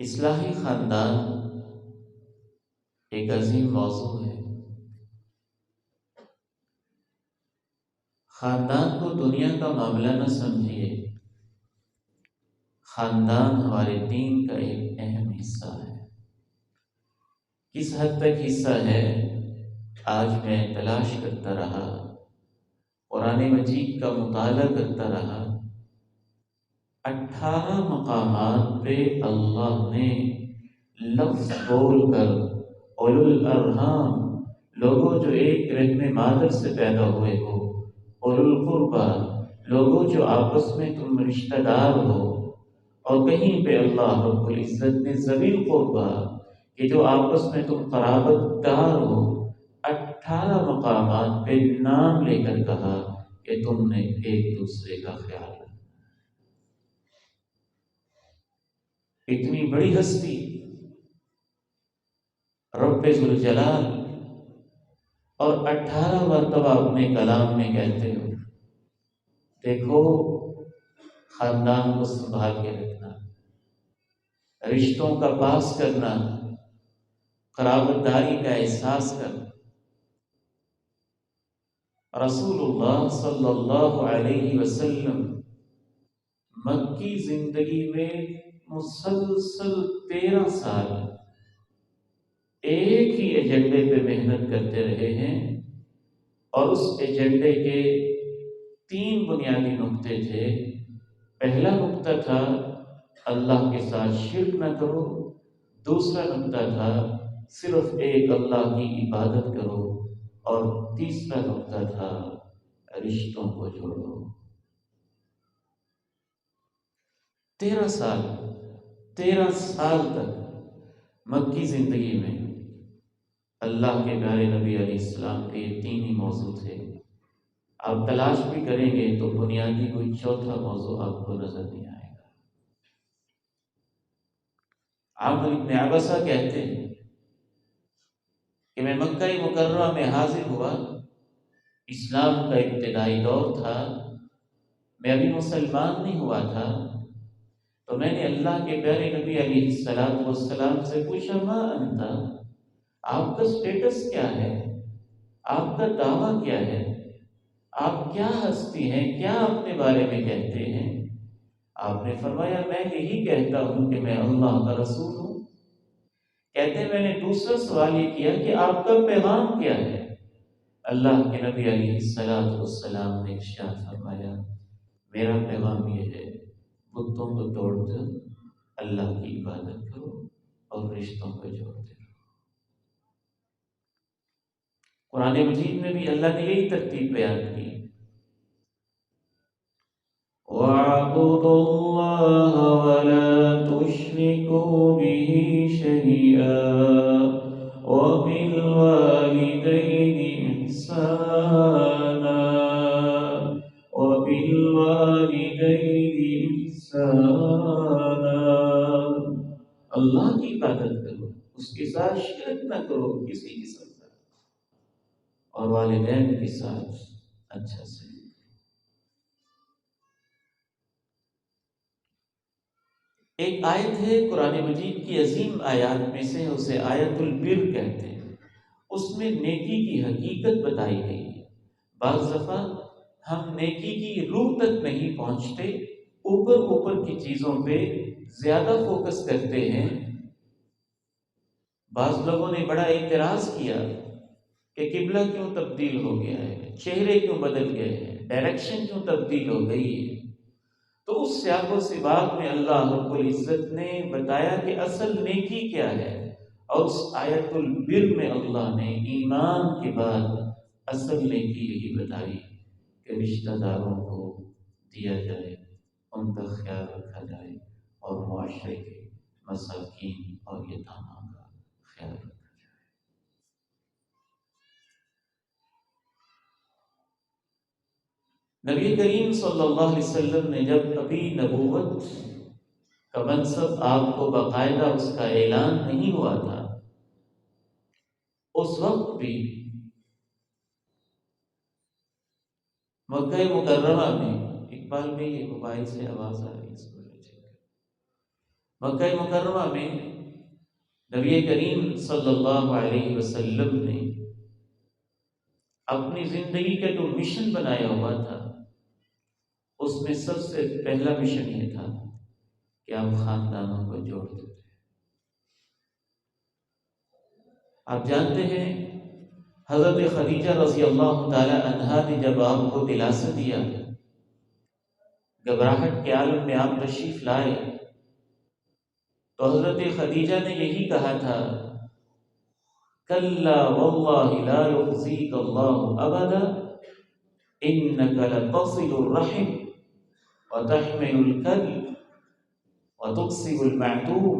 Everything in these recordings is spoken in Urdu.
اصلاحی خاندان ایک عظیم موضوع ہے۔ خاندان کو دنیا کا معاملہ نہ سمجھیے، خاندان ہمارے دین کا ایک اہم حصہ ہے۔ کس حد تک حصہ ہے آج میں تلاش کرتا رہا، قرآن مجید کا مطالعہ کرتا رہا۔ 18 مقامات پہ اللہ نے لفظ بول کر اولو الارحام، لوگوں جو ایک رحم مادر سے پیدا ہوئے ہو، اولو القربہ، لوگوں جو آپس میں تم رشتہ دار ہو، اور کہیں پہ اللہ رب العزت نے ذوی القربہ کہ جو آپس میں تم قرابت دار ہو، 18 مقامات پہ نام لے کر کہا کہ تم نے ایک دوسرے کا خیال رکھا۔ اتنی بڑی ہستی رب ذوالجلال، اور 18 مرتبہ اپنے کلام میں کہتے ہو دیکھو خاندان کو سنبھال کے رکھنا، رشتوں کا پاس کرنا، قرابت داری کا احساس کرنا۔ رسول اللہ صلی اللہ علیہ وسلم مکی زندگی میں مسلسل 13 سال ایک ہی ایجنڈے پہ محنت کرتے رہے ہیں، اور اس ایجنڈے کے 3 بنیادی نقطے تھے۔ پہلا نقطہ تھا اللہ کے ساتھ شرک نہ کرو، دوسرا نقطہ تھا صرف ایک اللہ کی عبادت کرو، اور تیسرا نقطہ تھا رشتوں کو جوڑو۔ 13 سال تک مکی زندگی میں اللہ کے پیارے نبی علیہ السلام کے یہ 3 ہی موضوع تھے۔ آپ تلاش بھی کریں گے تو بنیادی کوئی چوتھا موضوع آپ کو نظر نہیں آئے گا۔ عامر ابن عبسہ کہتے ہیں کہ میں مکہ مکرمہ میں حاضر ہوا، اسلام کا ابتدائی دور تھا، میں ابھی مسلمان نہیں ہوا تھا، تو میں نے اللہ کے پیارے نبی علیہ السلام سے پوچھا ما انت، آپ کا سٹیٹس کیا ہے، آپ کا دعویٰ کیا ہے، آپ کیا ہستی ہیں، کیا اپنے بارے میں کہتے ہیں؟ آپ نے فرمایا میں یہی کہتا ہوں کہ میں اللہ کا رسول ہوں۔ کہتے ہیں میں نے دوسرا سوال یہ کیا کہ آپ کا پیغام کیا ہے؟ اللہ کے نبی علیہ السلام نے ارشاد فرمایا میرا پیغام یہ ہے بتوں کو توڑ کر اللہ کی عبادت کرو اور رشتوں کو جوڑتے رہو۔ قرآن مجید میں بھی اللہ نے یہی ترتیب بیان کی، وَاعْبُدُوا اللَّهَ وَلَا تُشْرِكُوا بِهِ شَيْئًا وَبِالْوَالِدَيْنِ إِحْسَانًا اللہ کی عبادت کرو، اس کے ساتھ شرک نہ کرو کسی قسم کا، اور والدین کے ساتھ اچھا سے۔ ایک آیت ہے قرآن مجید کی عظیم آیات میں سے، اسے آیت البر کہتے ہیں، اس میں نیکی کی حقیقت بتائی گئی ہے۔ بعض دفعہ ہم نیکی کی روح تک نہیں پہنچتے، اوپر کی چیزوں پہ زیادہ فوکس کرتے ہیں۔ بعض لوگوں نے بڑا اعتراض کیا کہ قبلہ کیوں تبدیل ہو گیا ہے، چہرے کیوں بدل گئے ہیں، ڈائریکشن کیوں تبدیل ہو گئی ہے۔ تو اس سیاق و سباق میں اللہ رب العزت نے بتایا کہ اصل نیکی کیا ہے، اور اس آیت البر میں اللہ نے ایمان کے بعد اصل نیکی یہی بتائی کہ رشتہ داروں کو دیا جائے، ان کا خیال رکھا جائے، اور معاشرے کے مساکین اور یتیموں کا خیال رکھا جائے۔ نبی کریم صلی اللہ علیہ وسلم نے جب ابھی نبوت کا منصب آپ کو باقاعدہ اس کا اعلان نہیں ہوا تھا، اس وقت بھی مکہ مکرمہ میں، اقبال میں یہ موبائل سے آواز آ رہی ہے، اس کو چیک کریں۔ مکہ مکرمہ میں نبی کریم صلی اللہ علیہ وسلم نے اپنی زندگی کا جو مشن بنایا ہوا تھا، اس میں سب سے پہلا مشن یہ تھا کہ آپ خاندانوں کو جوڑ دیتے۔ آپ جانتے ہیں حضرت خدیجہ رضی اللہ تعالی عنہا نے جب آپ کو دلاسا دیا، گھبراہٹ کے عالم میں آپ تشریف لائے، تو حضرت خدیجہ نے یہی کہا تھا، کلا واللہ لا یخزیک اللہ ابدا انک لتصل الرحم وتحمل الکل وتكسب المعدوم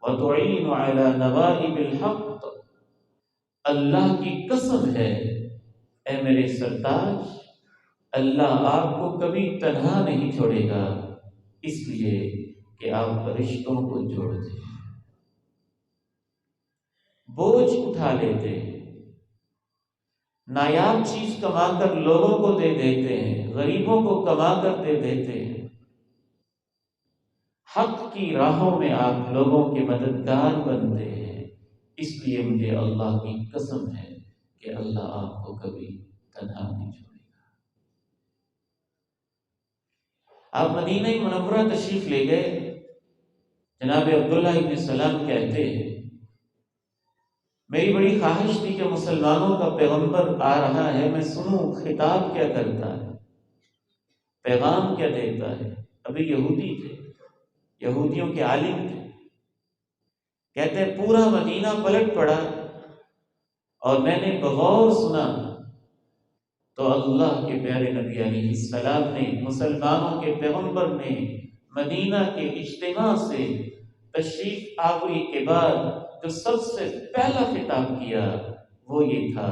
وتعین علی نوائب الحق۔ اللہ کی قسم ہے اے میرے سرتاج، اللہ آپ کو کبھی تنہا نہیں چھوڑے گا، اس لیے کہ آپ رشتوں کو جوڑتے ہیں، بوجھ اٹھا لیتے ہیں، نایاب چیز کما کر لوگوں کو دے دیتے ہیں، غریبوں کو کما کر دے دیتے ہیں، حق کی راہوں میں آپ لوگوں کے مددگار بنتے ہیں، اس لیے مجھے اللہ کی قسم ہے کہ اللہ آپ کو کبھی تنہا نہیں چھوڑے گا۔ آپ مدینہ منورہ تشریف لے گئے۔ جناب عبداللہ ابن سلام کہتے ہیں، میری بڑی خواہش تھی کہ مسلمانوں کا پیغمبر آ رہا ہے، میں سنوں خطاب کیا کرتا ہے، پیغام کیا دیتا ہے۔ ابھی یہودی تھے، یہودیوں کے عالم تھے۔ کہتے ہیں پورا مدینہ پلٹ پڑا اور میں نے بغور سنا تو اللہ کے پیارے نبی علیہ السلام نے، مسلمانوں کے پیغمبر نے مدینہ کے اجتماع سے تشریف آوری کے بعد جو سب سے پہلا خطاب کیا وہ یہ تھا،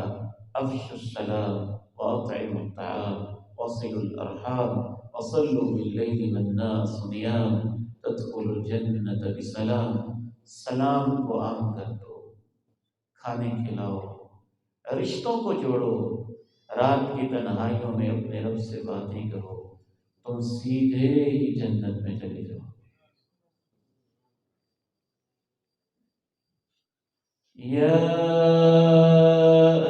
افشوا السلام واطعموا الطعام وصلوا الارحام وصلوا باللیل والناس نیام تدخلوا الجنة بسلام۔ سلام کو عام کر دو، کھانے کھلاؤ، رشتوں کو جوڑو، رات کی تنہائیوں میں اپنے رب سے باتیں کرو، تم سیدھے ہی جنت میں چلے جاؤ۔ یا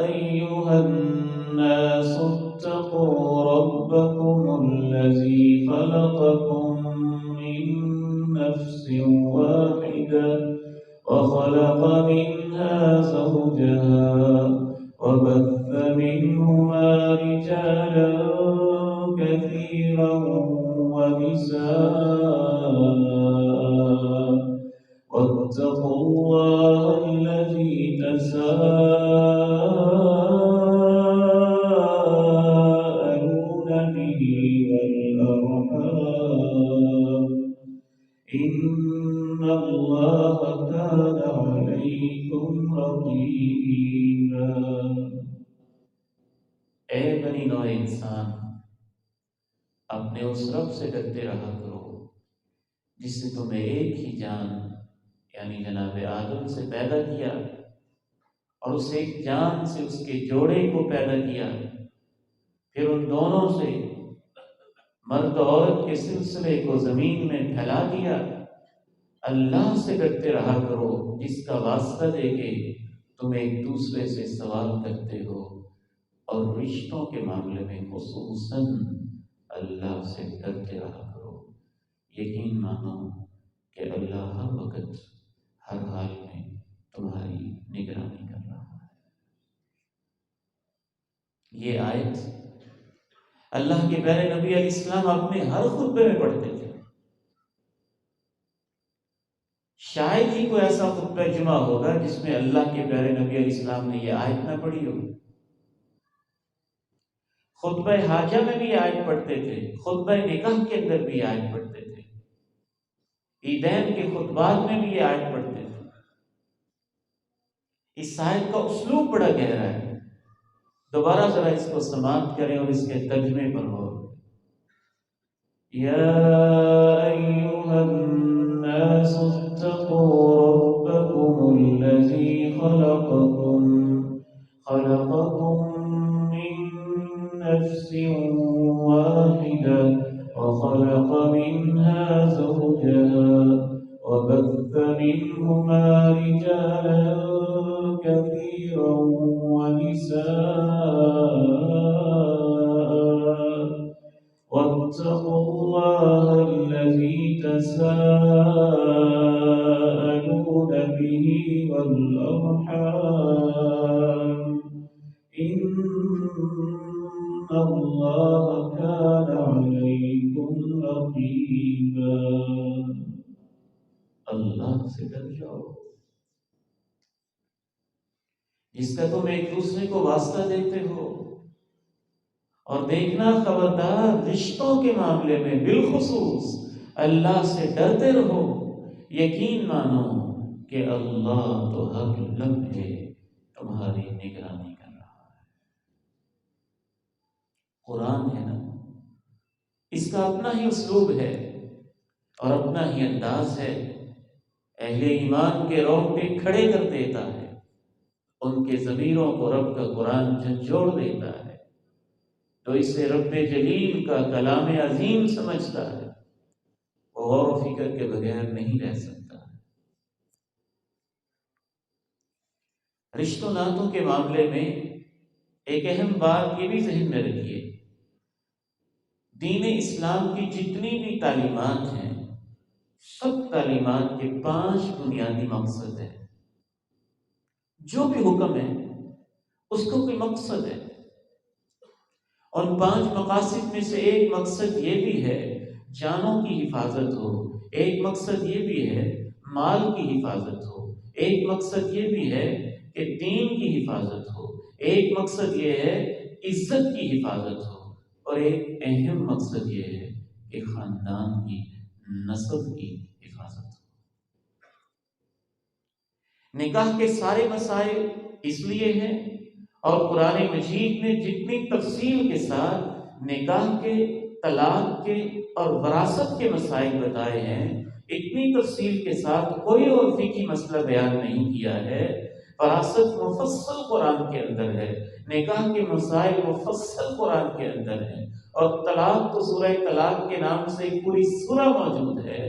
ایھا الناس اتقوا ربکم الذی خلقکم من نفس واحدہ وخلق منها زوجها وبث منهما رجالا كثيرا ونساء واتقوا الله الذي تساءلون به والأرحام إن الله كان عليكم رقيبا۔ اے بنی نوع انسان، اپنے اس رب سے ڈرتے رہا کرو جس نے تمہیں ایک ہی جان یعنی جناب آدم سے پیدا کیا اور اس ایک جان سے اس کے جوڑے کو پیدا کیا، پھر ان دونوں سے مرد و عورت کے سلسلے کو زمین میں پھیلا دیا۔ اللہ سے ڈرتے رہا کرو جس کا واسطہ دے کے تم ایک دوسرے سے سوال کرتے ہو، اور رشتوں کے معاملے میں خصوصاً اللہ سے ڈرتے رہا کرو۔ یقین مانو کہ اللہ ہر وقت ہر حال میں تمہاری نگرانی کر رہا ہے۔ یہ آیت اللہ کے پیارے نبی علیہ السلام اپنے ہر خطبے میں پڑھتے تھے۔ شاید ہی کوئی ایسا خطبہ جمعہ ہوگا جس میں اللہ کے پیارے نبی علیہ السلام نے یہ آیت نہ پڑھی ہو۔ خطبہ حاجہ میں بھی یہ آیت پڑھتے تھے، خطبہ نکاح کے اندر بھی یہ آیت پڑھتے تھے، عیدین کے خطبات میں بھی یہ آیت پڑھتے تھے۔ اس آیت کا اسلوب بڑا گہرا ہے، دوبارہ ذرا اس کو سماعت کریں اور اس کے ترجمے پر غور کریں۔ یا ایھا الناس اتقوا ربکم الذی خلقکم من نفس واحدة وخلق منها زوجها منهما رجالا كثيرا ونساء واتقوا الله الذي تساءلون به والأرحام إن الله كان عليكم رقيبا. اللہ سے ڈر جاؤ جس کا تم ایک دوسرے کو واسطہ دیتے ہو، اور دیکھنا خبردار رشتوں کے معاملے میں بالخصوص اللہ سے ڈرتے رہو، یقین مانو کہ اللہ تو ہر لمحے تمہاری نگرانی کر رہا ہے۔ قرآن ہے نا، اس کا اپنا ہی اسلوب ہے اور اپنا ہی انداز ہے، اہل ایمان کے رونگٹے کھڑے کر دیتا ہے، ان کے ضمیروں کو رب کا قرآن جھنجھوڑ دیتا ہے۔ تو اسے رب جلیل کا کلام عظیم سمجھتا ہے، وہ غور و فکر کے بغیر نہیں رہ سکتا۔ رشتوں ناتوں کے معاملے میں ایک اہم بات یہ بھی ذہن میں رکھیے، دین اسلام کی جتنی بھی تعلیمات ہیں، سب تعلیمات کے 5 بنیادی مقصد ہیں۔ جو بھی حکم ہے اس کو کوئی مقصد ہے، ان 5 مقاصد میں سے ایک مقصد یہ بھی ہے جانوں کی حفاظت ہو، ایک مقصد یہ بھی ہے مال کی حفاظت ہو، ایک مقصد یہ بھی ہے کہ دین کی حفاظت ہو، ایک مقصد یہ ہے عزت کی حفاظت ہو، اور ایک اہم مقصد یہ ہے کہ خاندان کی نسب کی حفاظت ہو۔ نکاح کے سارے مسائل اس لیے ہیں، اور قرآن مجید نے جتنی تفصیل کے ساتھ نکاح کے، طلاق کے اور وراثت کے مسائل بتائے ہیں، اتنی تفصیل کے ساتھ کوئی اور فقہی مسئلہ بیان نہیں کیا ہے۔ وراثت مفصل قرآن کے اندر ہے، نکاح کے مسائل مفصل قرآن کے اندر ہیں، اور طلاق تو سورہ طلاق کے نام سے ایک پوری سورہ موجود ہے۔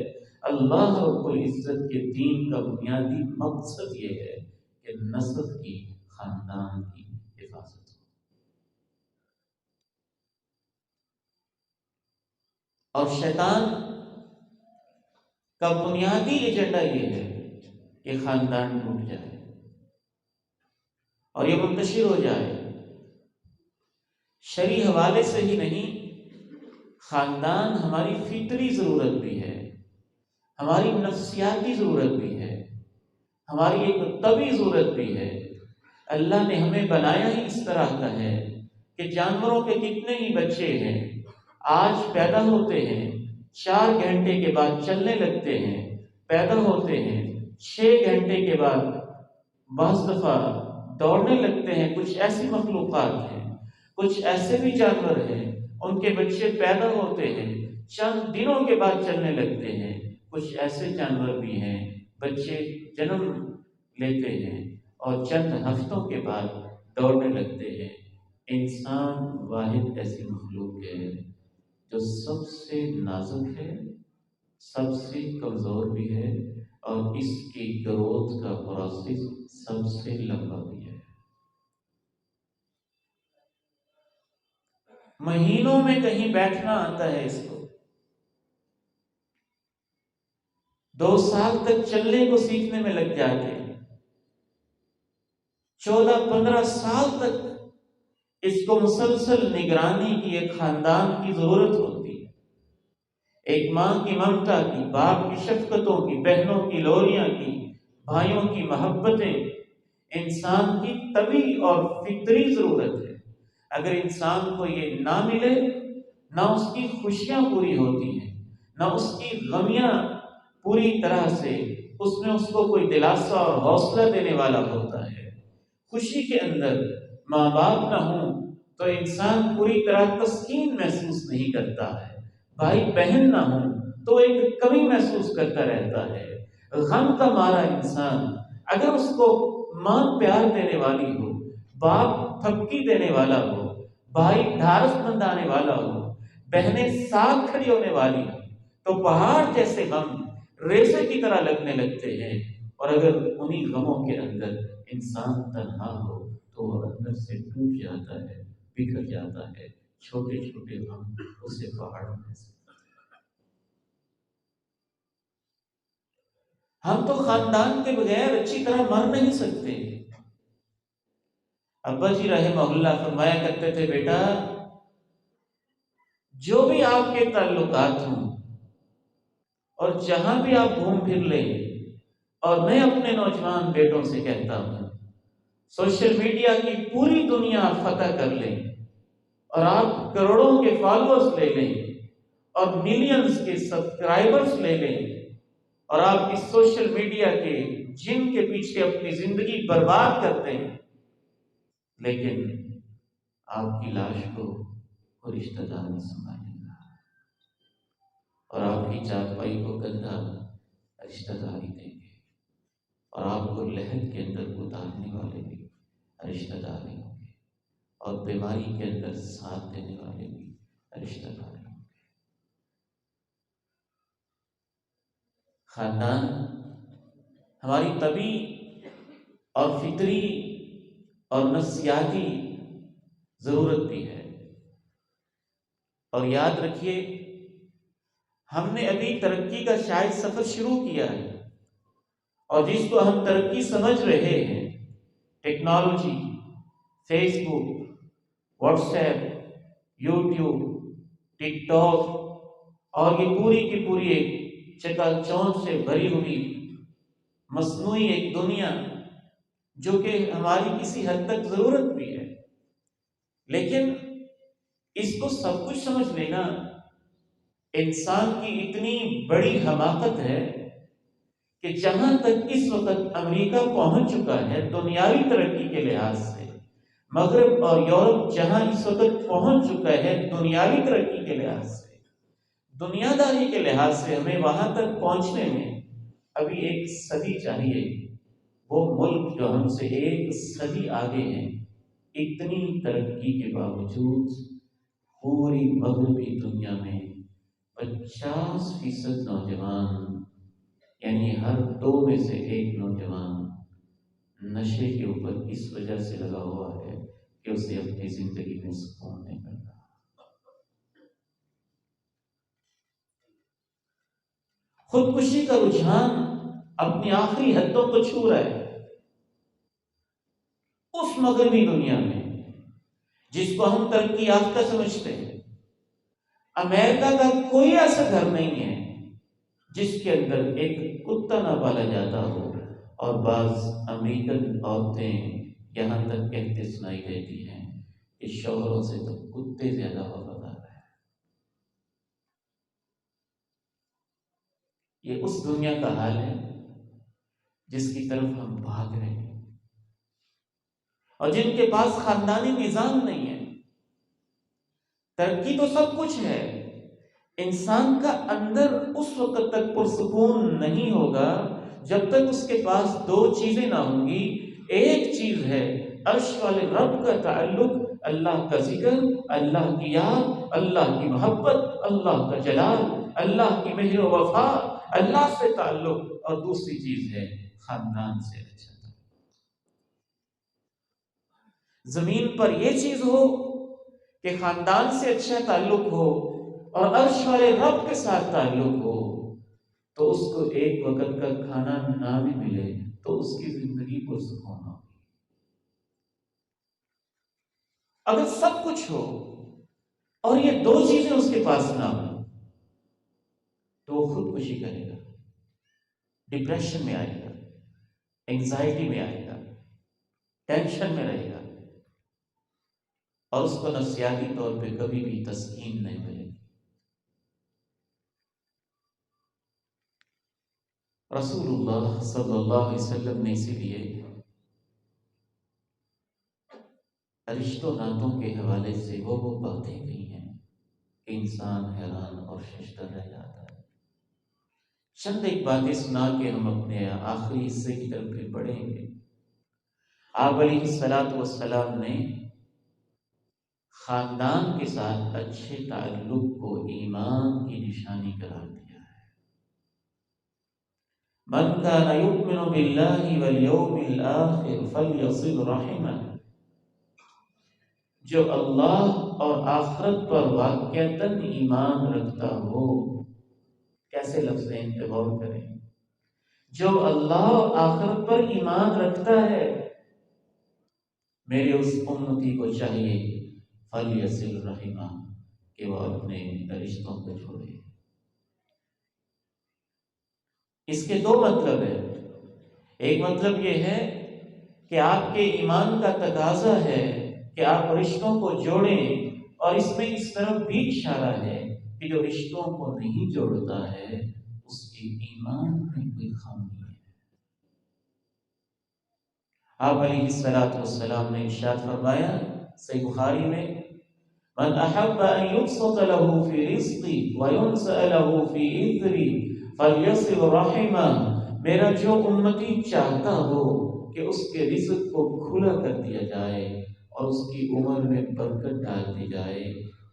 اللہ رب العزت کے دین کا بنیادی مقصد یہ ہے کہ نسب کی، خاندان کی حفاظت ہو۔ اور شیطان کا بنیادی ایجنڈا یہ ہے کہ خاندان ٹوٹ جائے اور یہ منتشر ہو جائے۔ شرعی حوالے سے ہی نہیں، خاندان ہماری فطری ضرورت بھی ہے، ہماری نفسیاتی ضرورت بھی ہے، ہماری ایک طبعی ضرورت بھی ہے۔ اللہ نے ہمیں بنایا ہی اس طرح کا ہے کہ جانوروں کے کتنے ہی بچے ہیں، آج پیدا ہوتے ہیں، 4 گھنٹے کے بعد چلنے لگتے ہیں، پیدا ہوتے ہیں 6 گھنٹے کے بعد بعض دفعہ دوڑنے لگتے ہیں۔ کچھ ایسی مخلوقات ہیں، کچھ ایسے بھی جانور ہیں، ان کے بچے پیدا ہوتے ہیں، چند دنوں کے بعد چلنے لگتے ہیں۔ کچھ ایسے جانور بھی ہیں، بچے جنم لیتے ہیں اور چند ہفتوں کے بعد دوڑنے لگتے ہیں۔ انسان واحد ایسی مخلوق ہے جو سب سے نازک ہے، سب سے کمزور بھی ہے، اور اس کی گروتھ کا پروسیس سب سے لمبا بھی ہے۔ مہینوں میں کہیں بیٹھنا آتا ہے اس کو، 2 سال تک چلنے کو سیکھنے میں لگ جاتے ہیں، 14-15 سال تک اس کو مسلسل نگرانی کی ایک خاندان کی ضرورت ہوتی ہے، ایک ماں کی ممتا کی، باپ کی شفقتوں کی، بہنوں کی لوریاں کی، بھائیوں کی محبتیں انسان کی طبعی اور فطری ضرورت ہے۔ اگر انسان کو یہ نہ ملے، نہ اس کی خوشیاں پوری ہوتی ہیں، نہ اس کی غمیاں پوری طرح سے اس میں اس کو کوئی دلاسا اور حوصلہ دینے والا ہوتا ہے۔ خوشی کے اندر ماں باپ نہ ہوں تو انسان پوری طرح تسکین محسوس نہیں کرتا ہے، بھائی بہن نہ ہوں تو ایک کمی محسوس کرتا رہتا ہے۔ غم کا مارا انسان، اگر اس کو ماں پیار دینے والی ہو، باپ تھپکی دینے والا ہو، بھائی ڈھارس بندھانے والا ہو، بہنیں ساتھ کھڑی ہونے والی ہو، تو پہاڑ جیسے غم ریزے کی طرح لگنے لگتے ہیں، اور اگر انہی غموں کے اندر انسان تنہا ہو تو وہ اندر سے ٹوٹ جاتا ہے، بکھر جاتا ہے، چھوٹے چھوٹے غم اسے پہاڑوں میں سے۔ ہم تو خاندان کے بغیر اچھی طرح مر نہیں سکتے۔ ابا جی رحمہ اللہ فرمایا کرتے تھے، بیٹا جو بھی آپ کے تعلقات ہوں اور جہاں بھی آپ گھوم پھر لیں، اور میں اپنے نوجوان بیٹوں سے کہتا ہوں، سوشل میڈیا کی پوری دنیا آپ فتح کر لیں اور آپ کروڑوں کے فالوورز لے لیں اور ملینز کے سبسکرائبرز لے لیں، اور آپ اس سوشل میڈیا کے جن کے پیچھے اپنی زندگی برباد کرتے ہیں، لیکن آپ کی لاش کو کوئی رشتہ دار نہیں سنبھالے گا، اور آپ کی چارپائی کو گندہ رشتہ دار ہی دیں گے، اور آپ کو لہد کے اندر اتارنے والے بھی رشتہ دار ہی ہوں گے، اور بیماری کے اندر ساتھ دینے والے بھی رشتہ دار ہی ہوں گے۔ خاندان ہماری طبی اور فطری اور نفسیاتی ضرورت بھی ہے، اور یاد رکھیے ہم نے ابھی ترقی کا شاید سفر شروع کیا ہے، اور جس کو ہم ترقی سمجھ رہے ہیں، ٹیکنالوجی، فیس بک، واٹس ایپ، یوٹیوب، ٹک ٹاک، اور یہ پوری کی پوری ایک چکا چوند سے بھری ہوئی مصنوعی ایک دنیا جو کہ ہماری کسی حد تک ضرورت بھی ہے، لیکن اس کو سب کچھ سمجھ لینا انسان کی اتنی بڑی حماقت ہے کہ جہاں تک اس وقت امریکہ پہنچ چکا ہے دنیاوی ترقی کے لحاظ سے، مغرب اور یورپ جہاں اس وقت پہنچ چکا ہے دنیاوی ترقی کے لحاظ سے، دنیا داری کے لحاظ سے، ہمیں وہاں تک پہنچنے میں ابھی ایک صدی چاہیے۔ وہ ملک جو ہم سے ایک صدی آگے ہیں، اتنی ترقی کے باوجود پوری مغربی دنیا میں 50% نوجوان، یعنی ہر 2 میں سے 1 نوجوان نشے کے اوپر اس وجہ سے لگا ہوا ہے کہ اسے اپنی زندگی میں سکون نہیں ملتا۔ خودکشی کا رجحان اپنی آخری حدوں کو چھو رہا ہے اس مغربی دنیا میں جس کو ہم ترقی یافتہ سمجھتے ہیں۔ امریکہ کا کوئی ایسا گھر نہیں ہے جس کے اندر ایک کتا نہ پالا جاتا ہو، اور بعض امریکن عورتیں یہاں تک کہتے سنائی دیتی ہیں کہ شوہروں سے تو کتے زیادہ وفادار ہیں۔ یہ اس دنیا کا حال ہے جس کی طرف ہم بھاگ رہے ہیں، اور جن کے پاس خاندانی نظام نہیں ہے۔ ترقی تو سب کچھ ہے، انسان کا اندر اس وقت تک پرسکون نہیں ہوگا جب تک اس کے پاس 2 چیزیں نہ ہوں گی۔ ایک چیز ہے عرش والے رب کا تعلق، اللہ کا ذکر، اللہ کی یاد، اللہ کی محبت، اللہ کا جلال، اللہ کی مہر و وفا، اللہ سے تعلق، اور دوسری چیز ہے خاندان سے اچھا تعلق۔ زمین پر یہ چیز ہو کہ خاندان سے اچھا تعلق ہو اور عرش والے رب کے ساتھ تعلق ہو، تو اس کو ایک وقت کا کھانا نہ بھی ملے تو اس کی زندگی پرسکون ہوگی۔ اگر سب کچھ ہو اور یہ 2 چیزیں اس کے پاس نہ ہو تو وہ خودکشی کرے گا، ڈپریشن میں آئے گا، انگزائٹی میں آئے گا، ٹینشن میں رہے گا، اور اس کو نفسیاتی طور پہ کبھی بھی تسکین نہیں ملے گی۔ رسول اللہ صلی اللہ علیہ وسلم نے اسی لیے رشتوں ناتوں کے حوالے سے وہ باتیں کہی ہیں کہ انسان حیران اور ششدر رہ جاتا ہے۔ چند ایک باتیں سنا کے ہم اپنے آخری حصے کی طرف پھر بڑھیں گے۔ آپ علیہ الصلوۃ والسلام نے خاندان کے ساتھ اچھے تعلق کو ایمان کی نشانی قرار دیا ہے۔ من کان یؤمن باللہ والیوم الآخر فلیصل رحمہ، جو اللہ اور آخرت پر واقعتاً ایمان رکھتا ہو. کیسے لفظ ہیں، ان پہ غور کریں. جو اللہ اور آخرت پر ایمان رکھتا ہے، میرے اس امتی کو چاہیے فلیصل رحمہ کہ وہ اپنے رشتوں کو جوڑے. اس کے دو مطلب ہیں. ایک مطلب یہ ہے کہ آپ کے ایمان کا تقاضا ہے کہ آپ رشتوں کو جوڑیں، اور اس میں اس طرف بھی اشارہ ہے کہ جو رشتوں کو نہیں جوڑتا ہے اس کے ایمان میں کوئی خامی ہے. آپ علیہ الصلوۃ والسلام نے ارشاد فرمایا صحیح بخاری میں، من احب ان يبسط له في رزقي وينسأ له في اثري فليصل رحمه. میرا جو امتی چاہتا ہو کہ اس کے رزق کو کھلا کر دیا جائے اور اس کی عمر میں برکت ڈال دی جائے،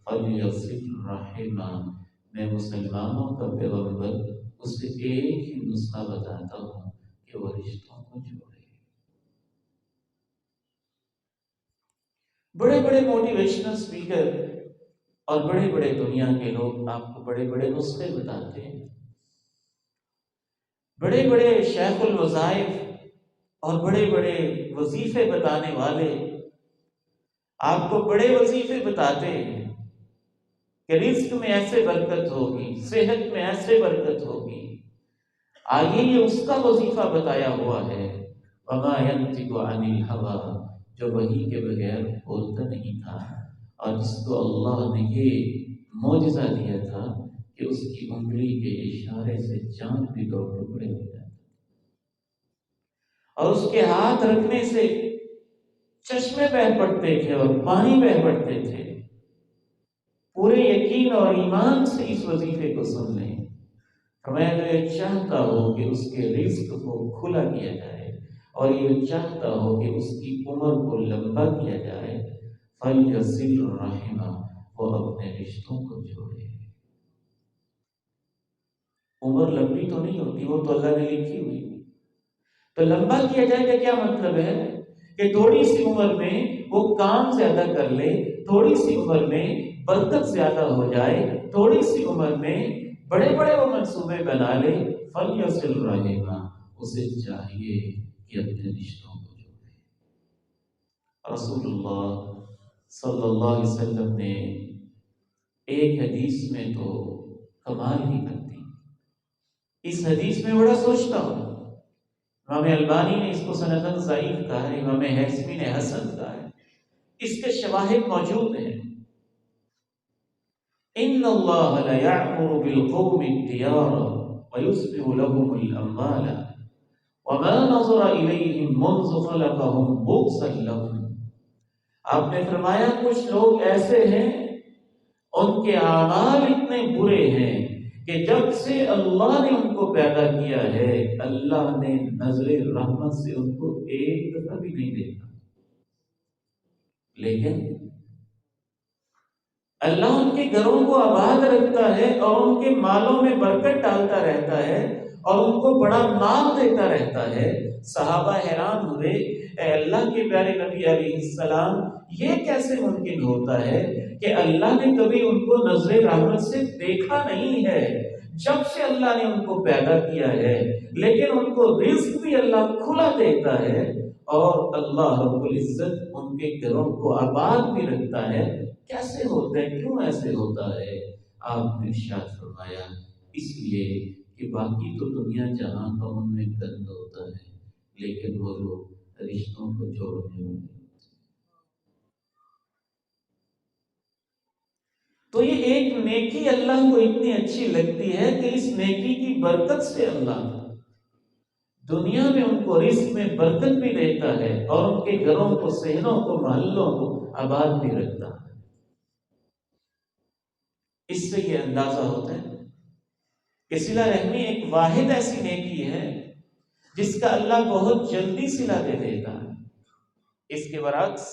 فلیصل رحمہ، میں مسلمانوں کا پیغمبر اسے ایک ہی نسخہ بتاتا ہوں کہ وہ رشتوں کو جوڑے. بڑے بڑے موٹیویشنل اسپیکر اور بڑے بڑے دنیا کے لوگ آپ کو بڑے بڑے نسخے بتاتے ہیں. بڑے بڑے شیخ الوظائف اور بڑے بڑے وظیفے بتانے والے آپ کو بڑے وظیفے بتاتے ہیں کہ رزق میں ایسے برکت ہوگی، صحت میں ایسے برکت ہوگی. آگے یہ اس کا وظیفہ بتایا ہوا ہے، وما ينطق عن الهوى، جو وحی کے بغیر بولتا نہیں تھا، اور جس کو اللہ نے یہ معجزہ دیا تھا کہ اس کی انگلی کے اشارے سے چاند بھی دو ٹکڑے ہو جاتے، اور اس کے ہاتھ رکھنے سے چشمے بہہ پڑتے تھے اور پانی بہہ پڑتے تھے. پورے یقین اور ایمان سے اس وظیفے کو سن لیں. میں یہ چاہتا ہوں کہ اس کے رزق کو کھلا کیا جائے، اور یہ چاہتا ہوں کہ اس کی عمر کو لمبا کیا جائے، فلیصل رحمہ، وہ اپنے رشتوں کو جوڑے. عمر لمبی تو نہیں ہوتی، وہ تو اللہ نے لکھی ہوئی. تو لمبا کیا جائے گا کیا مطلب ہے کہ تھوڑی سی عمر میں وہ کام زیادہ کر لے، تھوڑی سی عمر میں برکت زیادہ ہو جائے، تھوڑی سی عمر میں بڑے بڑے وہ منصوبے بنا لے. فلیصل رحمہ، اسے چاہیے کہ اپنے رشتوں کو جوڑے. رسول اللہ صلی اللہ علیہ وسلم نے ایک حدیث میں تو کمال ہی کر دی. اس حدیث میں بڑا سوچتا ہوں. امام البانی نے اس کو سندن ضعیف کہا ہے، امام حیثمی نے حسن کہا ہے. اس کے شواہد موجود ہیں. ان اللہ لیأمر بالقوم الدیار ویصلح لهم الاموال وما نظر الیہم منذ خلقهم بغضا لهم. آپ نے فرمایا کچھ لوگ ایسے ہیں ان کے اعمال اتنے برے ہیں کہ جب سے اللہ نے ان کو پیدا کیا ہے اللہ نے نظر رحمت سے ان کو ایک دفعہ بھی نہیں دیکھا. لیکن اللہ ان کے گھروں کو آباد رکھتا ہے اور ان کے مالوں میں برکت ڈالتا رہتا ہے اور ان کو بڑا مال دیتا رہتا ہے. صحابہ حیران ہوئے، اے اللہ کے پیارے نبی علیہ السلام، یہ کیسے ممکن ہوتا ہے کہ اللہ نے کبھی ان کو نظر رحمت سے دیکھا نہیں ہے جب سے اللہ نے ان کو پیدا کیا ہے، لیکن ان کو رزق بھی اللہ کھلا دیتا ہے اور اللہ رب العزت ان کے گھروں کو آباد بھی رکھتا ہے. کیسے ہوتا ہے، کیوں ایسے ہوتا ہے؟ آپ نے ارشاد فرمایا اس لیے کہ باقی تو دنیا جہاں کا ان میں گند ہوتا ہے، لیکن وہ لوگ رشتوں کو جوڑنے والے. تو یہ ایک نیکی اللہ کو اتنی اچھی لگتی ہے کہ اس نیکی کی برکت سے اللہ دنیا میں ان کو رزق میں برکت بھی دیتا ہے اور ان کے گھروں کو، صحنوں کو، محلوں کو آباد بھی رکھتا ہے. اس سے یہ اندازہ ہوتا ہے کہ صلہ رحمی ایک واحد ایسی نیکی ہے جس کا اللہ بہت جلدی صلہ دے دیتا ہے. اس کے برعکس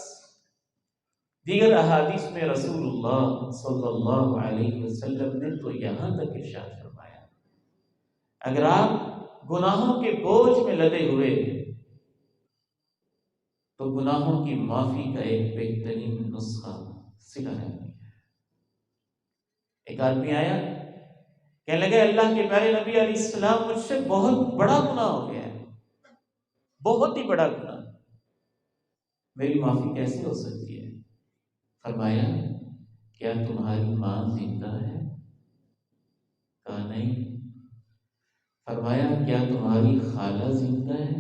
دیگر احادیث میں رسول اللہ صلی اللہ علیہ وسلم نے تو یہاں تک ارشاد فرمایا، اگر آپ گناہوں کے بوجھ میں لدے ہوئے، تو گناہوں کی معافی کا ایک بہترین نسخہ صلہ رحمی ہے۔ ایک آدمی آیا، کہنے لگے اللہ کے پیارے نبی علیہ السلام، مجھ سے بہت بڑا گناہ ہو گیا ہے، بہت ہی بڑا گناہ، میری معافی کیسے ہو سکتی ہے؟ فرمایا کیا تمہاری ماں زندہ ہے؟ کہا نہیں۔ فرمایا کیا تمہاری خالہ زندہ ہے؟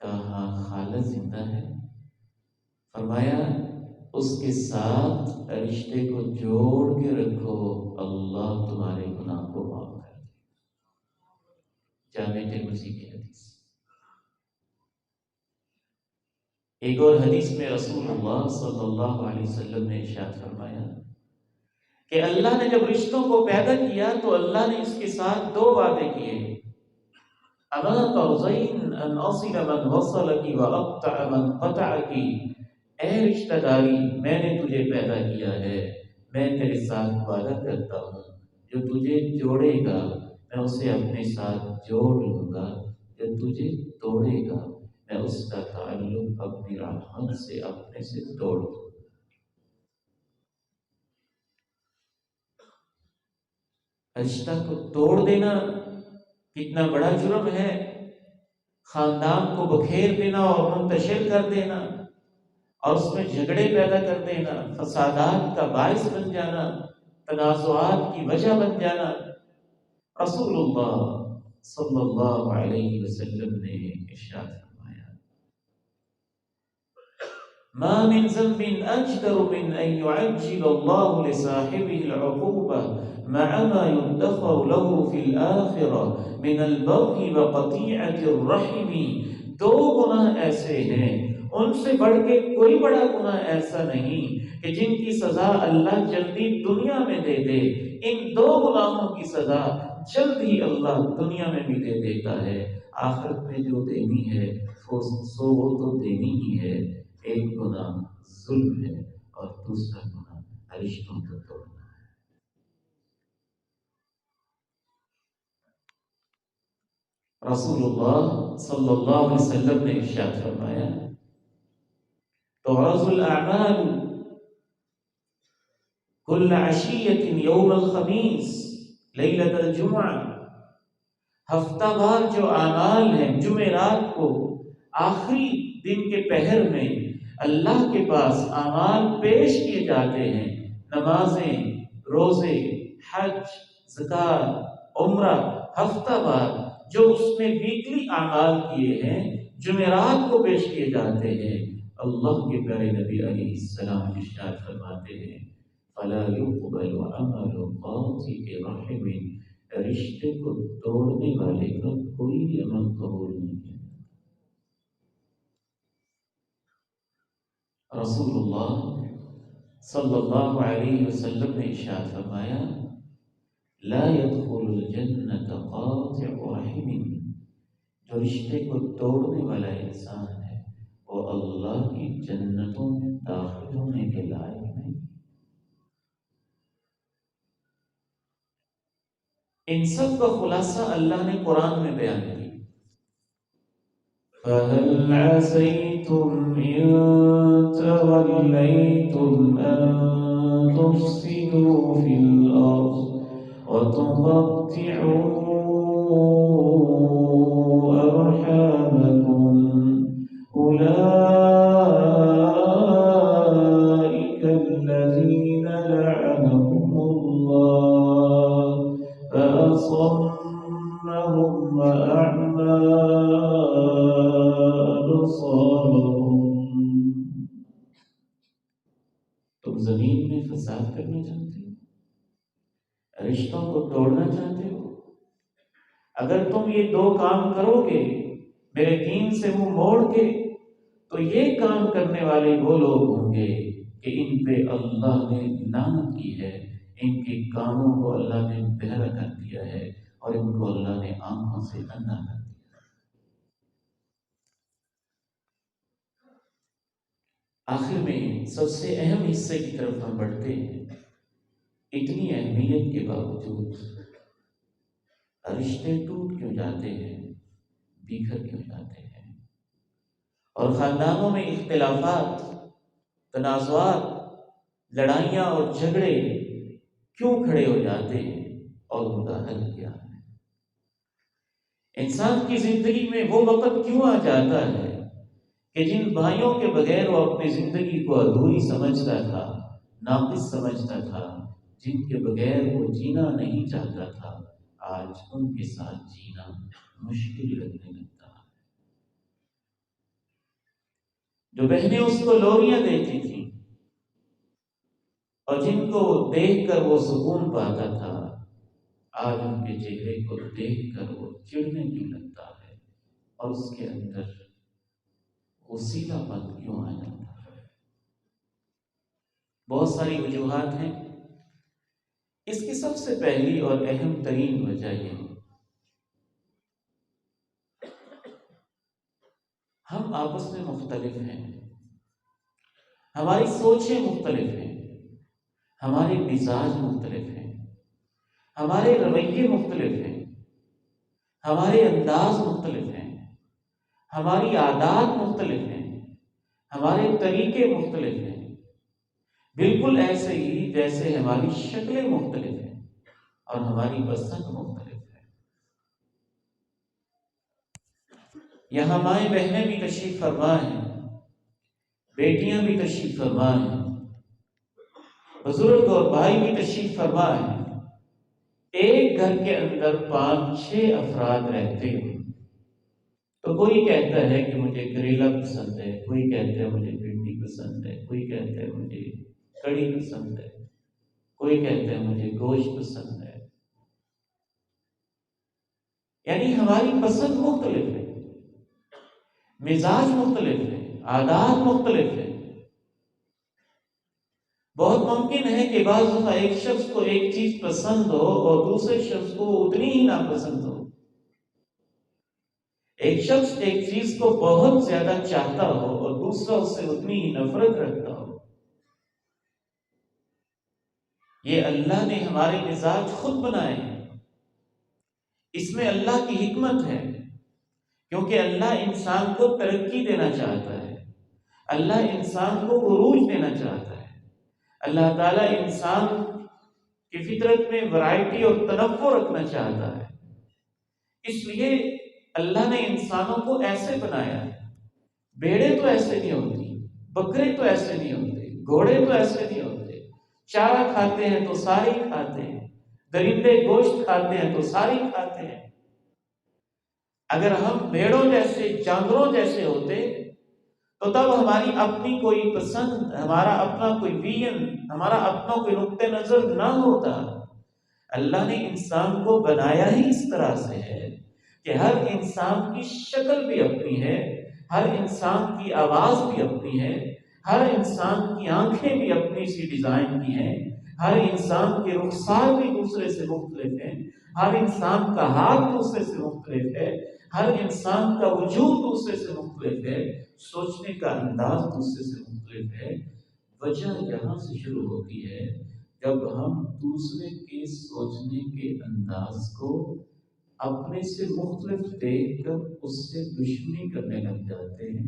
کہا ہاں خالہ زندہ ہے۔ فرمایا اس کے ساتھ رشتے کو جوڑ کے رکھو، اللہ تمہارے گناہ کو معاف کر دے۔ جامع ترمذی کی حدیث۔ ایک اور حدیث میں رسول اللہ صلی اللہ علیہ وسلم نے ارشاد فرمایا کہ اللہ نے جب رشتوں کو پیدا کیا تو اللہ نے اس کے ساتھ دو وعدے کیے، اما ترضین ان اصل من وصلکی واقطع من قطعکی، اے رشتہ داری میں نے تجھے پیدا کیا ہے، میں تیرے ساتھ وعدہ کرتا ہوں جو تجھے جوڑے گا میں اسے اپنے ساتھ جوڑ لوں گا، جو تجھے توڑے گا میں اس کا تعلق اپنی رحمت سے اپنے سے توڑ دوں گا۔ رشتہ کو توڑ دینا کتنا بڑا جرم ہے، خاندان کو بکھیر دینا اور منتشر کر دینا اور اس میں جھگڑے پیدا کر دینا، فسادات کا باعث بن جانا، تنازعات کی وجہ بن جانا۔ رسول اللہ صلی اللہ علیہ وسلم نے ارشاد فرمایا ما من ذنب اجدر من ان يعجل الله لصاحبه العقوبة مع ما يدخر له في الآخرة من البغي وقطيعة الرحم۔ دو گناہ ایسے ہیں، ان سے بڑھ کے کوئی بڑا گناہ ایسا نہیں کہ جن کی سزا اللہ جلدی دنیا میں دے دے۔ ان دو گناہوں کی سزا جلد ہی اللہ دنیا میں بھی دے دیتا ہے، آخرت میں جو دینی ہے سو وہ تو دینی ہی ہے۔ ایک گناہ ظلم ہے اور دوسرا گناہ رشتوں کو توڑنا ہے۔ رسول اللہ صلی اللہ علیہ وسلم نے ارشاد فرمایا تعرض الاعمال كل عشية يوم الخميس ليلة الجمعة، ہفتہ بار جو اعمال ہیں جمعرات کو آخری دن کے پہر میں اللہ کے پاس اعمال پیش کیے جاتے ہیں، نمازیں، روزے، حج، زکوٰۃ، عمرہ، ہفتہ بار جو اس نے ویکلی اعمال کیے ہیں جمعرات کو پیش کیے جاتے ہیں۔ اللہ کے پیارے نبی علیہ السلام ارشاد فرماتے ہیں فلا يقبل عمل قاطع رحم، رشتے کو توڑنے والے کا کوئی عمل قبول نہیں ہے۔ رسول اللہ صلی اللہ علیہ وسلم نے ارشاد فرمایا لا يدخل الجنة قاطع رحم، جو رشتے کو توڑنے والا انسان ہے وہ اللہ کی جنتوں میں داخل ہونے کے لائق نہیں۔ ان سب کا خلاصہ اللہ نے قرآن میں بیان کیا فَهَلْ عَسَيْتُمْ إِن تَوَلَّيْتُمْ أَن تُفْسِدُوا فِي الْأَرْضِ وَتُقَطِّعُوا أَرْحَامَكُمْ أُولَئِكَ الَّذِينَ لَعَنَهُمُ اللَّهُ فَأَصَمَّهُمْ وَأَعْمَىٰ أَبْصَارَهُمْ۔ تم زمین میں فساد کرنا چاہتے ہو، رشتوں کو توڑنا چاہتے ہو، اگر تم یہ دو کام کرو گے میرے دین سے منہ موڑ کے تو یہ کام کرنے والے وہ لوگ ہوں گے کہ ان پہ اللہ نے لعنت کی ہے، ان کے کانوں کو اللہ نے بہرا کر دیا ہے اور ان کو اللہ نے آنکھوں سے اندھا کر دیا۔ آخر میں سب سے اہم حصے کی طرف ہم بڑھتے ہیں۔ اتنی اہمیت کے باوجود رشتے ٹوٹ کیوں جاتے ہیں، بکھر کے ہو جاتے ہیں، اور خاندانوں میں اختلافات، تنازعات، لڑائیاں اور جھگڑے کیوں کھڑے ہو جاتے ہیں اور ان کا حل کیا ہے؟ انسان کی زندگی میں وہ وقت کیوں آ جاتا ہے کہ جن بھائیوں کے بغیر وہ اپنی زندگی کو ادھوری سمجھتا تھا، ناقص سمجھتا تھا، جن کے بغیر وہ جینا نہیں چاہتا تھا، آج ان کے ساتھ جینا مشکل لگنے لگتا ہے۔ جو بہنیں اس کو لوریاں دیتی تھیں اور جن کو دیکھ کر وہ سکون پاتا تھا، آج ان کے چہرے کو دیکھ کر وہ چڑھنے کیوں لگتا ہے اور اس کے اندر غصیلا پن کیوں آ جاتا ہے؟ بہت ساری وجوہات ہیں۔ اس کی سب سے پہلی اور اہم ترین وجہ یہ ہے، ہم آپس میں مختلف ہیں، ہماری سوچیں مختلف ہیں، ہمارے مزاج مختلف ہیں، ہمارے رویے مختلف ہیں، ہمارے انداز مختلف ہیں، ہماری عادات مختلف ہیں، ہمارے طریقے مختلف ہیں، بالکل ایسے ہی جیسے ہماری شکلیں مختلف ہیں اور ہماری پسند مختلف ہے۔ یہاں مائیں بہنیں بھی تشریف فرما ہیں، بیٹیاں بھی تشریف فرما ہیں، بزرگ اور بھائی بھی تشریف فرما ہیں۔ ایک گھر کے اندر 5-6 افراد رہتے ہیں تو کوئی کہتا ہے کہ مجھے کریلا پسند ہے، کوئی کہتا ہے مجھے بھنڈی پسند ہے، کوئی کہتا ہے مجھے کڑی پسند ہے، کوئی کہتا ہے مجھے گوشت پسند ہے۔ یعنی ہماری پسند مختلف ہے، مزاج مختلف ہے، عادات مختلف ہے۔ بہت ممکن ہے کہ بعض دفعہ ایک شخص کو ایک چیز پسند ہو اور دوسرے شخص کو اتنی ہی ناپسند ہو۔ ایک شخص ایک چیز کو بہت زیادہ چاہتا ہو اور دوسرا اس سے اتنی ہی نفرت رکھتا ہو۔ یہ اللہ نے ہمارے مزاج خود بنائے ہیں، اس میں اللہ کی حکمت ہے، کیونکہ اللہ انسان کو ترقی دینا چاہتا ہے، اللہ انسان کو عروج دینا چاہتا ہے۔ اللہ تعالیٰ انسان کی فطرت میں ورائٹی اور تنوع رکھنا چاہتا ہے، اس لیے اللہ نے انسانوں کو ایسے بنایا۔ بھیڑیں تو ایسے نہیں ہوتی، بکرے تو ایسے نہیں ہوتے، گھوڑے تو ایسے نہیں ہوتے، چارہ کھاتے ہیں تو سارے کھاتے ہیں، درندے گوشت کھاتے ہیں تو سارے کھاتے ہیں۔ اگر ہم بھیڑوں جیسے، جانوروں جیسے ہوتے تو تب ہماری اپنی کوئی پسند، ہمارا اپنا کوئی ویژن، ہمارا اپنا کوئی نقطہ نظر نہ ہوتا۔ اللہ نے انسان کو بنایا ہی اس طرح سے ہے کہ ہر انسان کی شکل بھی اپنی ہے، ہر انسان کی آواز بھی اپنی ہے، ہر انسان کی آنکھیں بھی اپنی سی ڈیزائن کی ہیں، ہر انسان کے رخسار بھی دوسرے سے مختلف ہیں، ہر انسان کا ہاتھ دوسرے سے مختلف ہے، ہر انسان کا وجود دوسرے سے مختلف ہے، سوچنے کا انداز دوسرے سے مختلف ہے۔ وجہ یہاں سے شروع ہوتی ہے جب ہم دوسرے کے سوچنے کے انداز کو اپنے سے مختلف دیکھ کر اس سے دشمنی کرنے لگ جاتے ہیں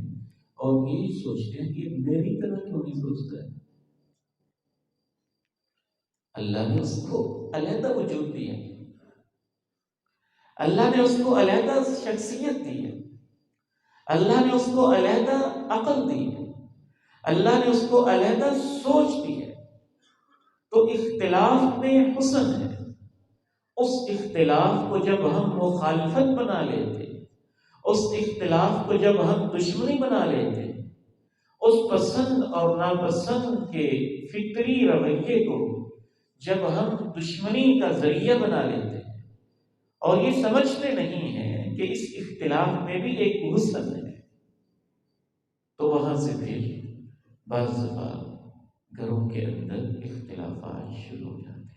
اور یہ سوچتے ہیں کہ میری طرح کیوں نہیں سوچتا ہے۔ اللہ نے اس کو علیحدہ وجود دیا، اللہ نے اس کو علیحدہ شخصیت دی ہے، اللہ نے اس کو علیحدہ عقل دی ہے، اللہ نے اس کو علیحدہ سوچ دی ہے۔ تو اختلاف میں حسن ہے۔ اس اختلاف کو جب ہم مخالفت بنا لیتے، اس اختلاف کو جب ہم دشمنی بنا لیتے، اس پسند اور ناپسند کے فطری رویے کو جب ہم دشمنی کا ذریعہ بنا لیتے اور یہ سمجھتے نہیں ہیں کہ اس اختلاف میں بھی ایک حسن ہے، تو وہاں سے پھر بعض دفعہ گھروں کے اندر اختلافات شروع ہو جاتے ہیں۔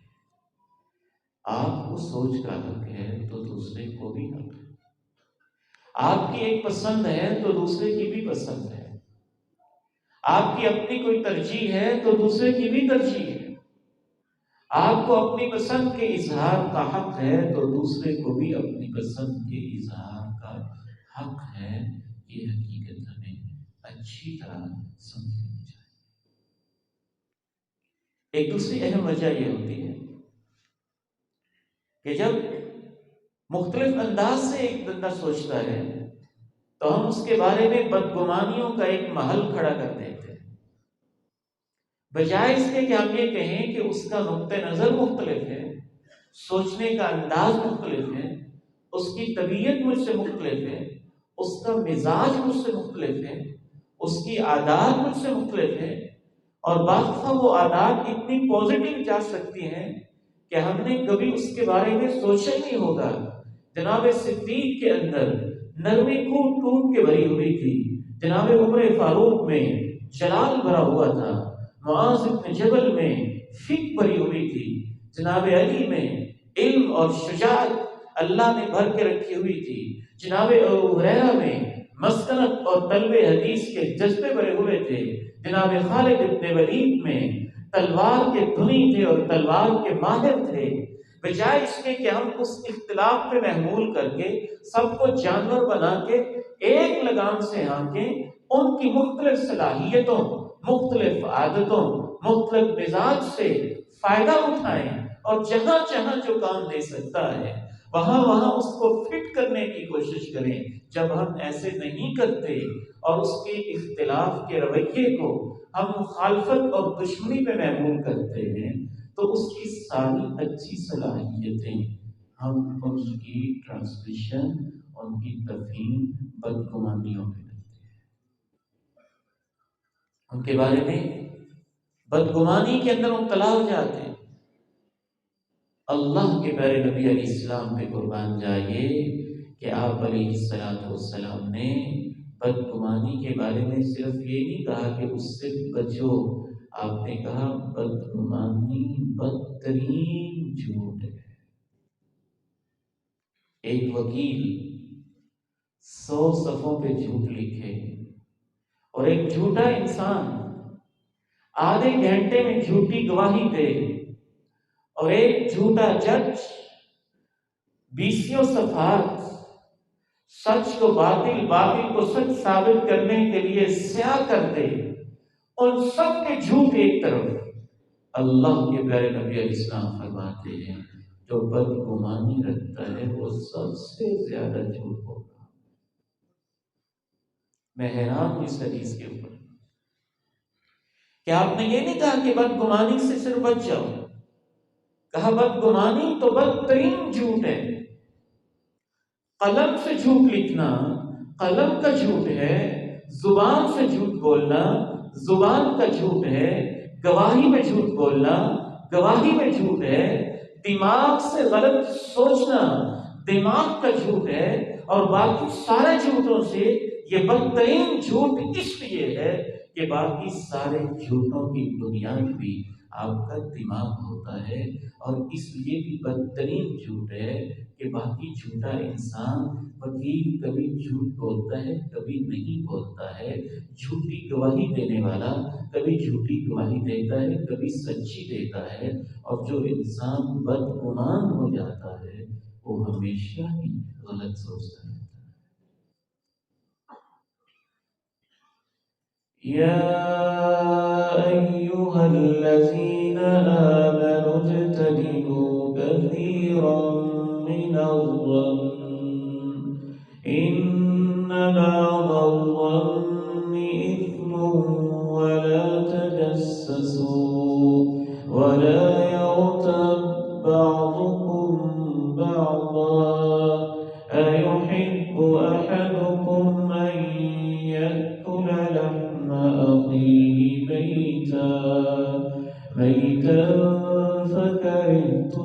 آپ کو سوچ کا حق ہے تو دوسرے کو بھی حق ہے، آپ کی ایک پسند ہے تو دوسرے کی بھی پسند ہے، آپ کی اپنی کوئی ترجیح ہے تو دوسرے کی بھی ترجیح ہے، آپ کو اپنی پسند کے اظہار کا حق ہے تو دوسرے کو بھی اپنی پسند کے اظہار کا حق ہے. یہ حقیقت ہمیں اچھی طرح سمجھنی چاہیے. ایک دوسری اہم وجہ یہ ہوتی ہے کہ جب مختلف انداز سے ایک بندہ سوچتا ہے تو ہم اس کے بارے میں بدگمانیوں کا ایک محل کھڑا کر دیتے ہیں، بجائے اس کے کہ ہم یہ کہیں کہ اس کا نقطہ نظر مختلف ہے، سوچنے کا انداز مختلف ہے، اس کی طبیعت مجھ سے مختلف ہے، اس کا مزاج مجھ سے مختلف ہے، اس کی عادات مجھ سے مختلف ہے، اور بعض دفعہ وہ عادات اتنی پازیٹیو جا سکتی ہیں کہ ہم نے کبھی اس کے بارے میں سوچا ہی نہیں ہوگا. جناب صدیق کے اندر نرمی ٹوٹ ٹوٹ کے بھری ہوئی تھی، جناب عمر فاروق میں جلال بھرا ہوا تھا، معاذ بن جبل میں فکر بھری ہوئی تھی، جناب علی میں علم اور شجاعت اللہ نے بھر کے رکھی ہوئی تھی، جناب ابو ہریرہ میں مسکنت اور طلب حدیث کے جذبے بھرے ہوئے تھے، جناب خالد بن ولید میں تلوار کے دھنی تھے اور تلوار کے ماہر تھے. بجائے اس کے کہ ہم اس اختلاف پہ محمول کر کے سب کو جانور بنا کے ایک لگام سے ہانکیں، ان کی مختلف صلاحیتوں، مختلف عادتوں، مختلف مزاج سے فائدہ اٹھائیں اور جہاں جہاں جو کام دے سکتا ہے وہاں وہاں اس کو فٹ کرنے کی کوشش کریں. جب ہم ایسے نہیں کرتے اور اس کے اختلاف کے رویے کو ہم مخالفت اور دشمنی پہ محمول کرتے ہیں تو اس کی ساری اچھی صلاحیتیں ہم ان کی ٹرانسلیشن، ان کی تفہیم بدگمانیوں پہ کرتے ہیں، ان کے بارے میں بدگمانی کے اندر مبتلا ہو جاتے ہیں. اللہ کے پیارے نبی علیہ السلام پہ قربان جائیے کہ آپ علیہ السلام نے بدگمانی کے بارے میں صرف یہ نہیں کہا کہ اس سے بچو، آپ نے کہا بدگمانی بدترین جھوٹ ہے. ایک وکیل 100 صفوں پہ جھوٹ لکھے اور ایک جھوٹا انسان آدھے گھنٹے میں جھوٹی گواہی دے، اور ایک جھوٹا جج 20 صفحات سچ کو باطل، باطل کو سچ ثابت کرنے کے لیے سیاہ کر دے. ان سب کے جھوٹ ایک طرف، اللہ کے پیارے نبی علیہ السلام فرماتے ہیں جو بدگمانی رکھتا ہے وہ سب سے زیادہ جھوٹ ہوگا. میں حیران ہوں اس حدیث کے اوپر کہ آپ نے یہ نہیں کہا کہ بدگمانی سے صرف بچ جاؤ، کہا بدگمانی تو بدترین جھوٹ ہے. قلم سے جھوٹ لکھنا قلم کا جھوٹ ہے، زبان سے جھوٹ بولنا زبان کا جھوٹ ہے، گواہی میں جھوٹ بولنا گواہی میں جھوٹ ہے، دماغ سے غلط سوچنا دماغ کا جھوٹ ہے، اور باقی سارے جھوٹوں سے یہ بدترین جھوٹ اس لیے ہے کہ باقی سارے جھوٹوں کی بنیاد بھی آپ کا دماغ ہوتا ہے، اور اس لیے بھی بدترین جھوٹ ہے کہ باقی جھوٹا انسان وکیل کبھی جھوٹ بولتا ہے کبھی نہیں بولتا ہے، جھوٹی گواہی دینے والا کبھی جھوٹی گواہی دیتا ہے کبھی سچی دیتا ہے، اور جو انسان بدگمان ہو جاتا ہے وہ ہمیشہ ہی غلط سوچتا ہے. يا أيها الذين آمنوا اجتنبوا كثيرا من الظن إن بعض الظن إثم ولا تجسسوا ولا يغتب بعضكم بعضا أيحب أحدكم أن يأكل لحم أخيه ميتا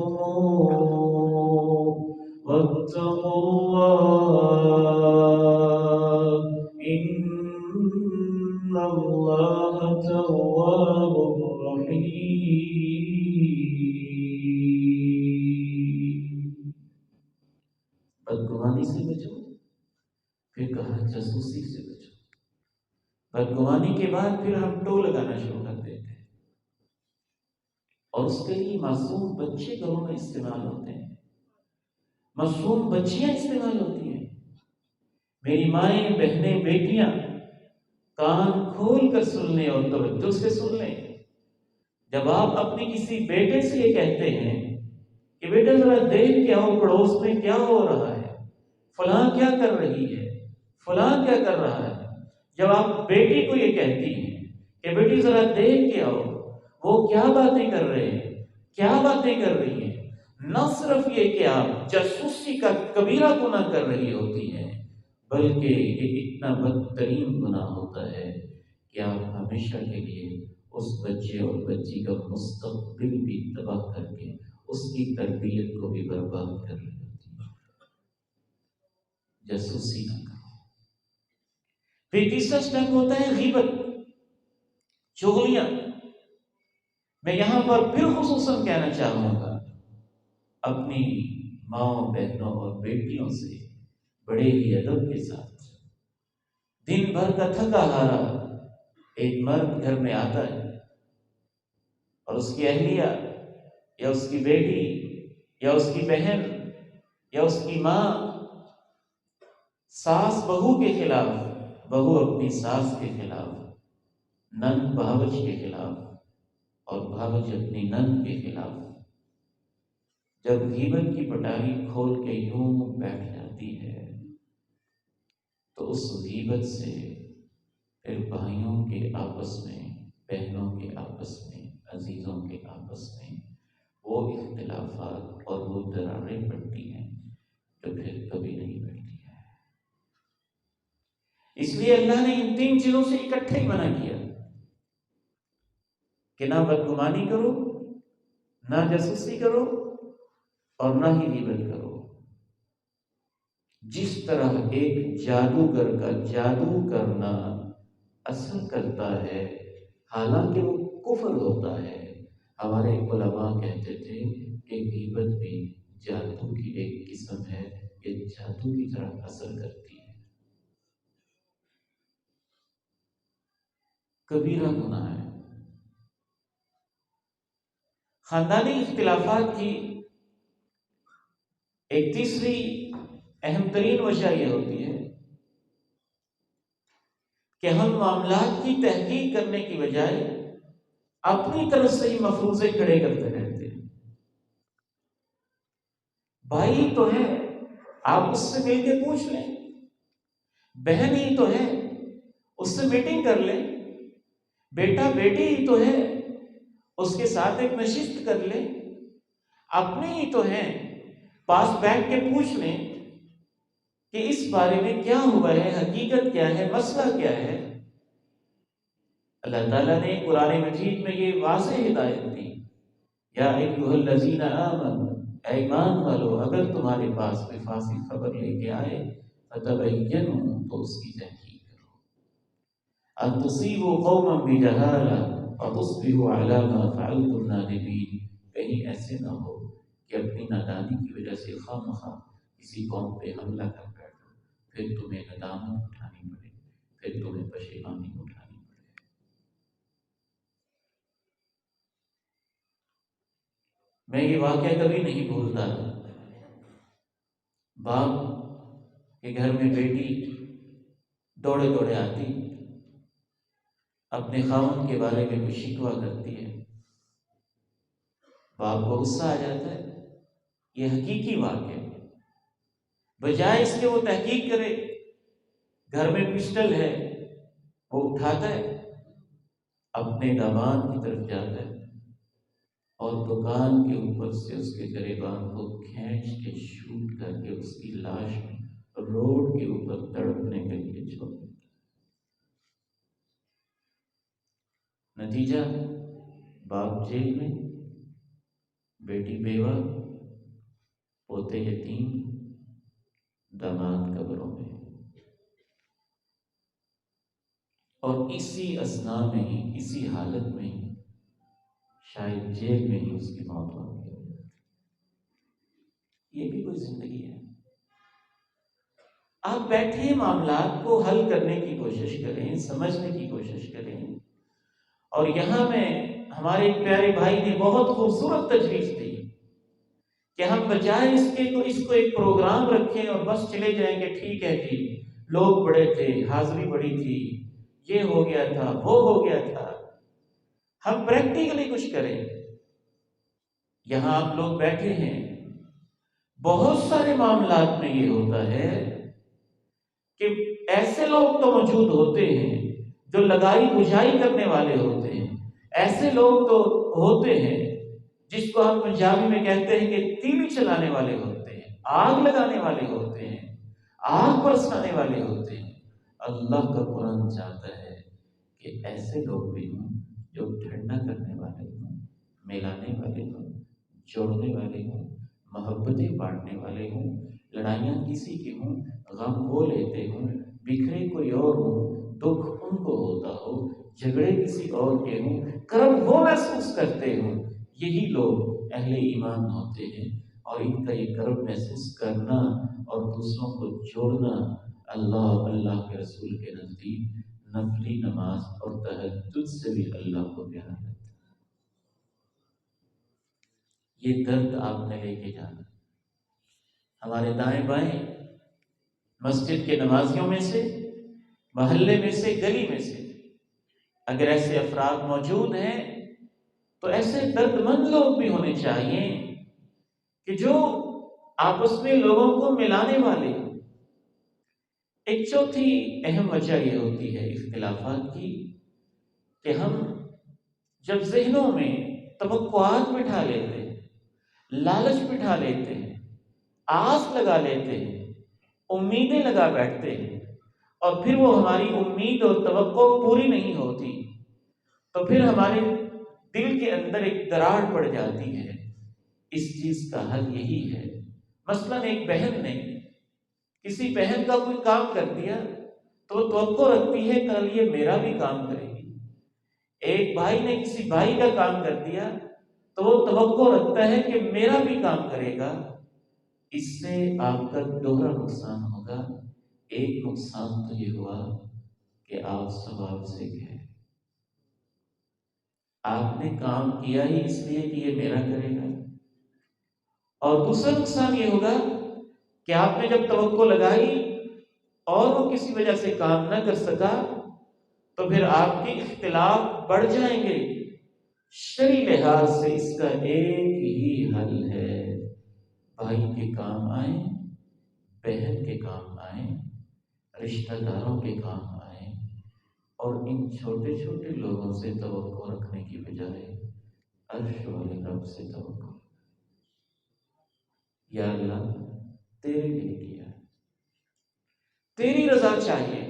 فكرهتموه واتقوا الله إن الله تواب رحيم. بدگمانی سے بچو، پھر کہا جاسوسی سے بچو. بدگمانی کے بعد پھر ہم ٹو لگانا شروع کر دیتے ہیں، اور اس کے لیے معصوم بچے گھروں میں استعمال ہوتے ہیں، معصوم بچیاں استعمال ہوتی ہیں۔ میری مائیں، بہنیں، بیٹیاں کان کھول کر سن لیں اور توجہ سے سن لیں۔ جب آپ اپنے کسی بیٹے سے یہ کہتے ہیں کہ بیٹا ذرا دیکھ کے آؤ پڑوس میں کیا ہو رہا ہے، فلاں کیا کر رہی ہے، فلاں کیا کر رہا ہے، جب آپ بیٹی کو یہ کہتی ہیں کہ بیٹی ذرا دیکھ کے آؤ وہ کیا باتیں کر رہے ہیں، کیا باتیں کر رہی ہیں، نہ صرف یہ کہ آپ جاسوسی کا کبیرہ گناہ کر رہی ہوتی ہیں، بلکہ یہ اتنا بدترین گناہ ہوتا ہے کہ آپ ہمیشہ کے لیے اس بچے اور بچی کا مستقبل بھی تباہ کر کے اس کی تربیت کو بھی برباد کر رہی ہوتی ہے۔ جاسوسی نہ کرو۔ پھر تیسرا سٹیپ ہوتا ہے غیبت، چغلیاں۔ میں یہاں پر پھر خصوصاً کہنا چاہوں گا اپنی ماؤں، بہنوں اور بیٹیوں سے بڑے ہی ادب کے ساتھ، دن بھر کا تھکا ہارا ایک مرد گھر میں آتا ہے اور اس کی اہلیہ یا اس کی بیٹی یا اس کی بہن یا اس کی ماں ساس بہو کے خلاف، بہو اپنی ساس کے خلاف، نند بھاوج کے خلاف اور بھاوج اپنی نند کے خلاف جب غیبت کی پٹاری کھول کے یوں بیٹھ جاتی ہے تو اس غیبت سے پھر بھائیوں کے آپس میں، بہنوں کے آپس میں، عزیزوں کے آپس میں وہ اختلافات اور وہ دراریں پڑتی ہیں جو پھر کبھی نہیں ملتی ہے۔ اس لیے اللہ نے ان تین چیزوں سے اکٹھے ہی منع کیا کہ نہ بدگمانی کرو، نہ جاسوسی کرو اور نہ ہی غیبت کرو۔ جس طرح ایک جادوگر کا جادو کرنا اثر کرتا ہے حالانکہ وہ کفر ہوتا ہے، ہمارے علماء کہتے تھے کہ غیبت بھی جادو کی ایک قسم ہے، یہ جادو کی طرح اثر کرتی ہے، کبیرہ گناہ ہے۔ خاندانی اختلافات کی ایک تیسری اہم ترین وجہ یہ ہوتی ہے کہ ہم معاملات کی تحقیق کرنے کی بجائے اپنی طرف سے ہی مفروضے کھڑے کرتے رہتے ہیں۔ بھائی تو ہے، آپ اس سے مل کے پوچھ لیں، بہن ہی تو ہے، اس سے میٹنگ کر لیں، بیٹا بیٹی ہی تو ہے، اس کے ساتھ ایک نشست کر لیں، اپنے ہی تو ہیں، پاس بیٹھ کے پوچھ لیں کہ اس بارے میں کیا ہوا ہے، حقیقت کیا ہے، مسئلہ کیا ہے۔ اللہ تعالیٰ نے قرآن مجید میں یہ واضح ہدایت دی، یا ایھا الذین آمنوا، اے ایمان والو اگر تمہارے پاس کوئی فاسق خبر لے کے آئے فتبینوا، تو اس کی تحقیق کرو، ان تصیبوا قوما بجہالہ فتصبحوا علی ما فعلتم نادمین، کہیں ایسے نہ ہو کہ اپنی نادانی کی وجہ سے خواہ کسی قوم پہ حملہ کر بیٹھو، پھر تمہیں ندامت اٹھانی پڑے، پھر تمہیں پشیمانی اٹھانی پڑے۔ میں یہ واقعہ کبھی نہیں بھولتا، باپ کے گھر میں بیٹی دوڑے دوڑے آتی، اپنے خاوند کے بارے میں کوئی شکوہ کرتی ہے، باپ کو غصہ آ جاتا ہے۔ یہ حقیقی واقعہ ہے، بجائے اس کے وہ تحقیق کرے، گھر میں پسٹل ہے وہ اٹھاتا ہے، اپنے داماد کی طرف جاتا ہے اور دکان کے اوپر سے اس کے گریبان کو کھینچ کے شوٹ کر کے اس کی لاش روڈ کے اوپر تڑپنے کے لیے چھوڑ دیتا ہے۔ نتیجہ، باپ جیل میں، بیٹی بیوہ، پوتے یتیم، داماد قبروں میں، اور اسی اثناء میں ہی، اسی حالت میں ہی، شاید جیل میں ہی اس کی موت ہو گئی۔ یہ بھی کوئی زندگی ہے؟ آپ بیٹھے معاملات کو حل کرنے کی کوشش کریں، سمجھنے کی کوشش کریں، اور یہاں میں ہمارے ایک پیارے بھائی نے بہت خوبصورت تجویز دی کہ ہم بجائے اس کے تو اس کو ایک پروگرام رکھیں اور بس چلے جائیں گے، ٹھیک ہے جی لوگ بڑے تھے، حاضری بڑی تھی، یہ ہو گیا تھا، وہ ہو گیا تھا۔ ہم پریکٹیکلی کچھ کریں۔ یہاں آپ لوگ بیٹھے ہیں، بہت سارے معاملات میں یہ ہوتا ہے کہ ایسے لوگ تو موجود ہوتے ہیں جو لگائی بجھائی کرنے والے ہوتے ہیں، ایسے لوگ تو ہوتے ہیں جس کو ہم پنجابی میں کہتے ہیں کہ تیلی چلانے والے ہوتے ہیں، آگ لگانے والے ہوتے ہیں، آگ برسانے والے ہوتے ہیں۔ اللہ کا قرآن چاہتا ہے کہ ایسے لوگ بھی ہوں جو ٹھنڈا کرنے والے ہوں، ملانے والے ہوں، جوڑنے والے ہوں، محبتیں بانٹنے والے ہوں، لڑائیاں کسی کی ہوں، غم وہ لیتے ہوں، بکھرے کوئی اور ہوں، دکھ ان کو ہوتا ہو، جھگڑے کسی اور کے ہوں، کرب وہ محسوس کرتے ہوں، یہی لوگ اہل ایمان ہوتے ہیں۔ اور ان کا یہ کرب محسوس کرنا اور دوسروں کو جوڑنا اللہ کے رسول کے نزدیک نفلی نماز اور تہجد سے بھی اللہ کو پیارا لگتا ہے۔ یہ درد آپ نے لے کے جانا۔ ہمارے دائیں بائیں مسجد کے نمازیوں میں سے، محلے میں سے، گلی میں سے اگر ایسے افراد موجود ہیں تو ایسے درد مند لوگ بھی ہونے چاہیے کہ جو آپس میں لوگوں کو ملانے والے۔ ایک چوتھی اہم وجہ یہ ہوتی ہے اختلافات کی کہ ہم جب ذہنوں میں توقعات بٹھا لیتے ہیں، لالچ بٹھا لیتے ہیں، آس لگا لیتے ہیں، امیدیں لگا بیٹھتے ہیں، اور پھر وہ ہماری امید اور توقع پوری نہیں ہوتی تو پھر ہمارے دل کے اندر ایک دراڑ پڑ جاتی ہے۔ اس چیز کا حل یہی ہے، مثلاً ایک بہن نے کسی بہن کا کوئی کام کر دیا تو وہ توقع رکھتی ہے کل یہ میرا بھی کام کرے گی۔ ایک بھائی نے کسی بھائی کا کام کر دیا تو وہ توقع رکھتا ہے کہ میرا بھی کام کرے گا۔ اس سے آپ کا دوہرا نقصان ہوگا۔ ایک نقصان تو یہ ہوا کہ آپ ثواب سے گئے، آپ نے کام کیا ہی اس لیے کہ یہ میرا کرے گا، اور دوسرا نقصان یہ ہوگا کہ آپ نے جب توقع لگائی اور وہ کسی وجہ سے کام نہ کر سکا تو پھر آپ کے اختلاف بڑھ جائیں گے۔ شرعی لحاظ سے اس کا ایک ہی حل ہے، بھائی کے کام آئیں، بہن کے کام آئیں، رشتہ داروں کے کام آئیں، اور ان چھوٹے چھوٹے لوگوں سے توقع رکھنے کی بجائے عرش والے رب سے توقع، یا اللہ تیرے لیے کیا، تیری رضا چاہیے،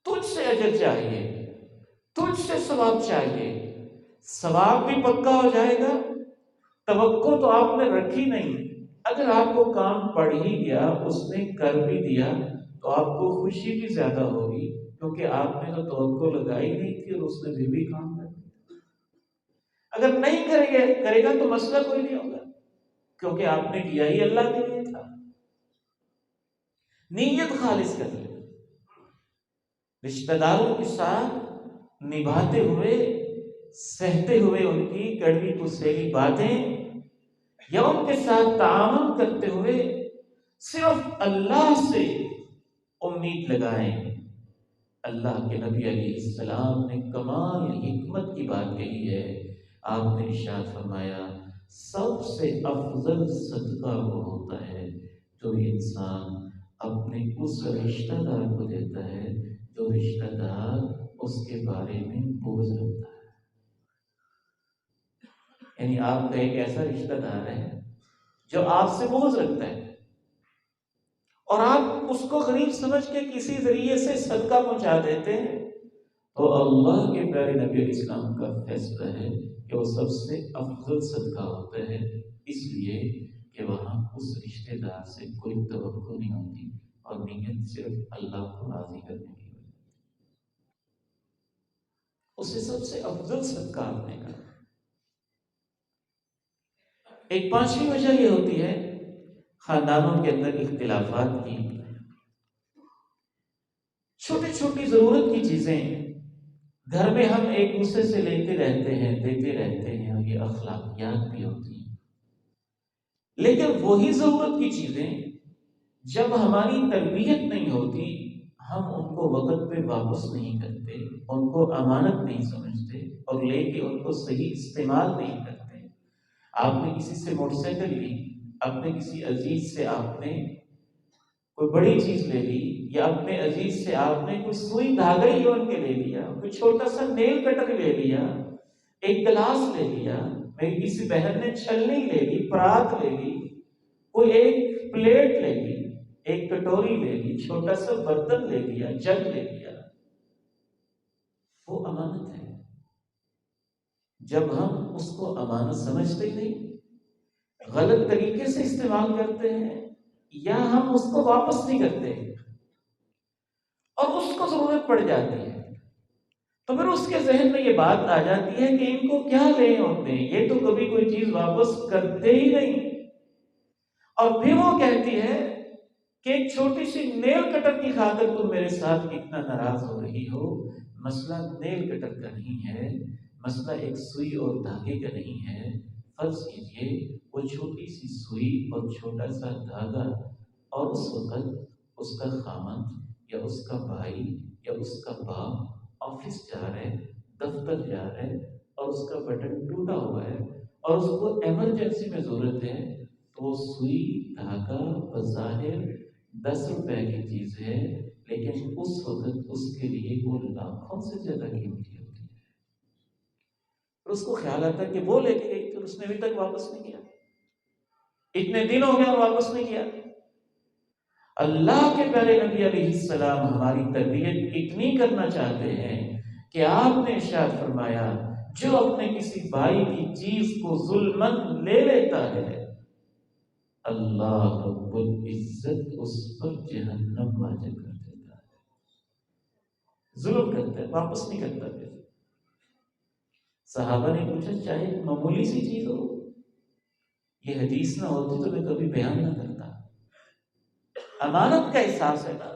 تجھ سے اجر چاہیے، تجھ سے ثواب چاہیے۔ ثواب بھی پکا ہو جائے گا، توقع تو آپ نے رکھی نہیں، اگر آپ کو کام پڑ ہی گیا، اس نے کر بھی دیا تو آپ کو خوشی بھی زیادہ ہوگی کیونکہ آپ نے تو توقع لگائی نہیں تھی اور اس نے بھی کام کر دیا۔ اگر نہیں کرے گا تو مسئلہ کوئی نہیں ہوگا کیونکہ آپ نے کیا ہی اللہ کے لیے تھا۔ نیت خالص کر لیں، رشتہ داروں کے ساتھ نبھاتے ہوئے، سہتے ہوئے ان کی کڑوی کسیلی باتیں، یا ان کے ساتھ تعامل کرتے ہوئے صرف اللہ سے امید لگائیں۔ اللہ کے نبی علیہ السلام نے کمال حکمت کی بات کہی ہے، آپ نے ارشاد فرمایا سب سے افضل صدقہ وہ ہوتا ہے جو انسان اپنے اس رشتہ دار کو دیتا ہے جو رشتہ دار اس کے بارے میں بغض رکھتا ہے۔ یعنی آپ کا ایک ایسا رشتہ دار ہے جو آپ سے بغض رکھتا ہے اور آپ اس کو غریب سمجھ کے کسی ذریعے سے صدقہ پہنچا دیتے ہیں، تو اللہ کے پیارے نبی علیہ السلام کا فیصلہ ہے کہ وہ سب سے افضل صدقہ ہوتا ہے، اس لیے کہ وہاں اس رشتہ دار سے کوئی توقع نہیں ہوتی اور نیت صرف اللہ کو راضی کرنے کی وجہ اسے سب سے افضل صدقہ آپ نے کہا۔ ایک پانچویں وجہ یہ ہوتی ہے خاندانوں کے اندر اختلافات کی، چھوٹی چھوٹی ضرورت کی چیزیں گھر میں ہم ایک دوسرے سے لیتے رہتے ہیں، دیتے رہتے ہیں، اور یہ اخلاقیات بھی ہوتی ہیں، لیکن وہی ضرورت کی چیزیں جب ہماری تربیت نہیں ہوتی، ہم ان کو وقت پہ واپس نہیں کرتے، ان کو امانت نہیں سمجھتے، اور لے کے ان کو صحیح استعمال نہیں کرتے۔ آپ نے کسی سے موٹر سائیکل لی، اپنے کسی عزیز سے آپ نے کوئی بڑی چیز لے لی، یا اپنے عزیز سے آپ نے کوئی سوئی دھاگا ہی ان کے لے لیا، کوئی چھوٹا سا نیل کٹر لے لیا، ایک گلاس لے لیا، میری کسی بہن نے چھلنی لے لی، پرات لے لی، کوئی ایک پلیٹ لے لی، ایک کٹوری لے لی، چھوٹا سا برتن لے لیا، جگ لے لیا، وہ امانت ہے۔ جب ہم اس کو امانت سمجھتے ہی نہیں، غلط طریقے سے استعمال کرتے ہیں، یا ہم اس کو واپس نہیں کرتے اور اس کو ضرورت پڑ جاتی ہے، تو پھر اس کے ذہن میں یہ بات آ جاتی ہے کہ ان کو کیا لیں ہوتے ہیں، یہ تو کبھی کوئی چیز واپس کرتے ہی نہیں۔ اور پھر وہ کہتی ہے کہ ایک چھوٹی سی نیل کٹر کی خاطر تم میرے ساتھ اتنا ناراض ہو رہی ہو۔ مسئلہ نیل کٹر کا نہیں ہے، مسئلہ ایک سوئی اور دھاگے کا نہیں ہے۔ فرض کیجئے وہ چھوٹی سی سوئی اور چھوٹا سا دھاگا، اور اس وقت اس کا خامند یا اس کا بھائی یا اس کا باپ آفس جا رہا ہے، دفتر جا رہا ہے، اور اس کا بٹن ٹوٹا ہوا ہے، اور اس کو ایمرجنسی میں ضرورت ہے، تو وہ سوئی دھاگا بظاہر 10 روپے کی چیز ہے، لیکن اس وقت اس کے لیے وہ لاکھوں سے زیادہ قیمتی ہوتی ہے۔ اور اس کو خیال آتا ہے کہ وہ لے کے گئی تو اس نے ابھی تک واپس نہیں کیا، اتنے دن ہو گیا اور واپس نہیں کیا۔ اللہ کے پیارے نبی علیہ السلام ہماری تربیت اتنی کرنا چاہتے ہیں کہ آپ نے ارشاد فرمایا، جو اپنے کسی بھائی کی چیز کو ظلمن لے لیتا ہے، اللہ رب العزت اس پر جہنم واجب کر دیتا ہے۔ ظلم کرتا ہے، واپس نہیں کرتا۔ پھر صحابہ نے پوچھا، چاہے معمولی سی چیز ہو، یہ حدیث نہ ہوتی تو میں کبھی بیان نہ کرتا۔ امانت کا احساس ہے نا۔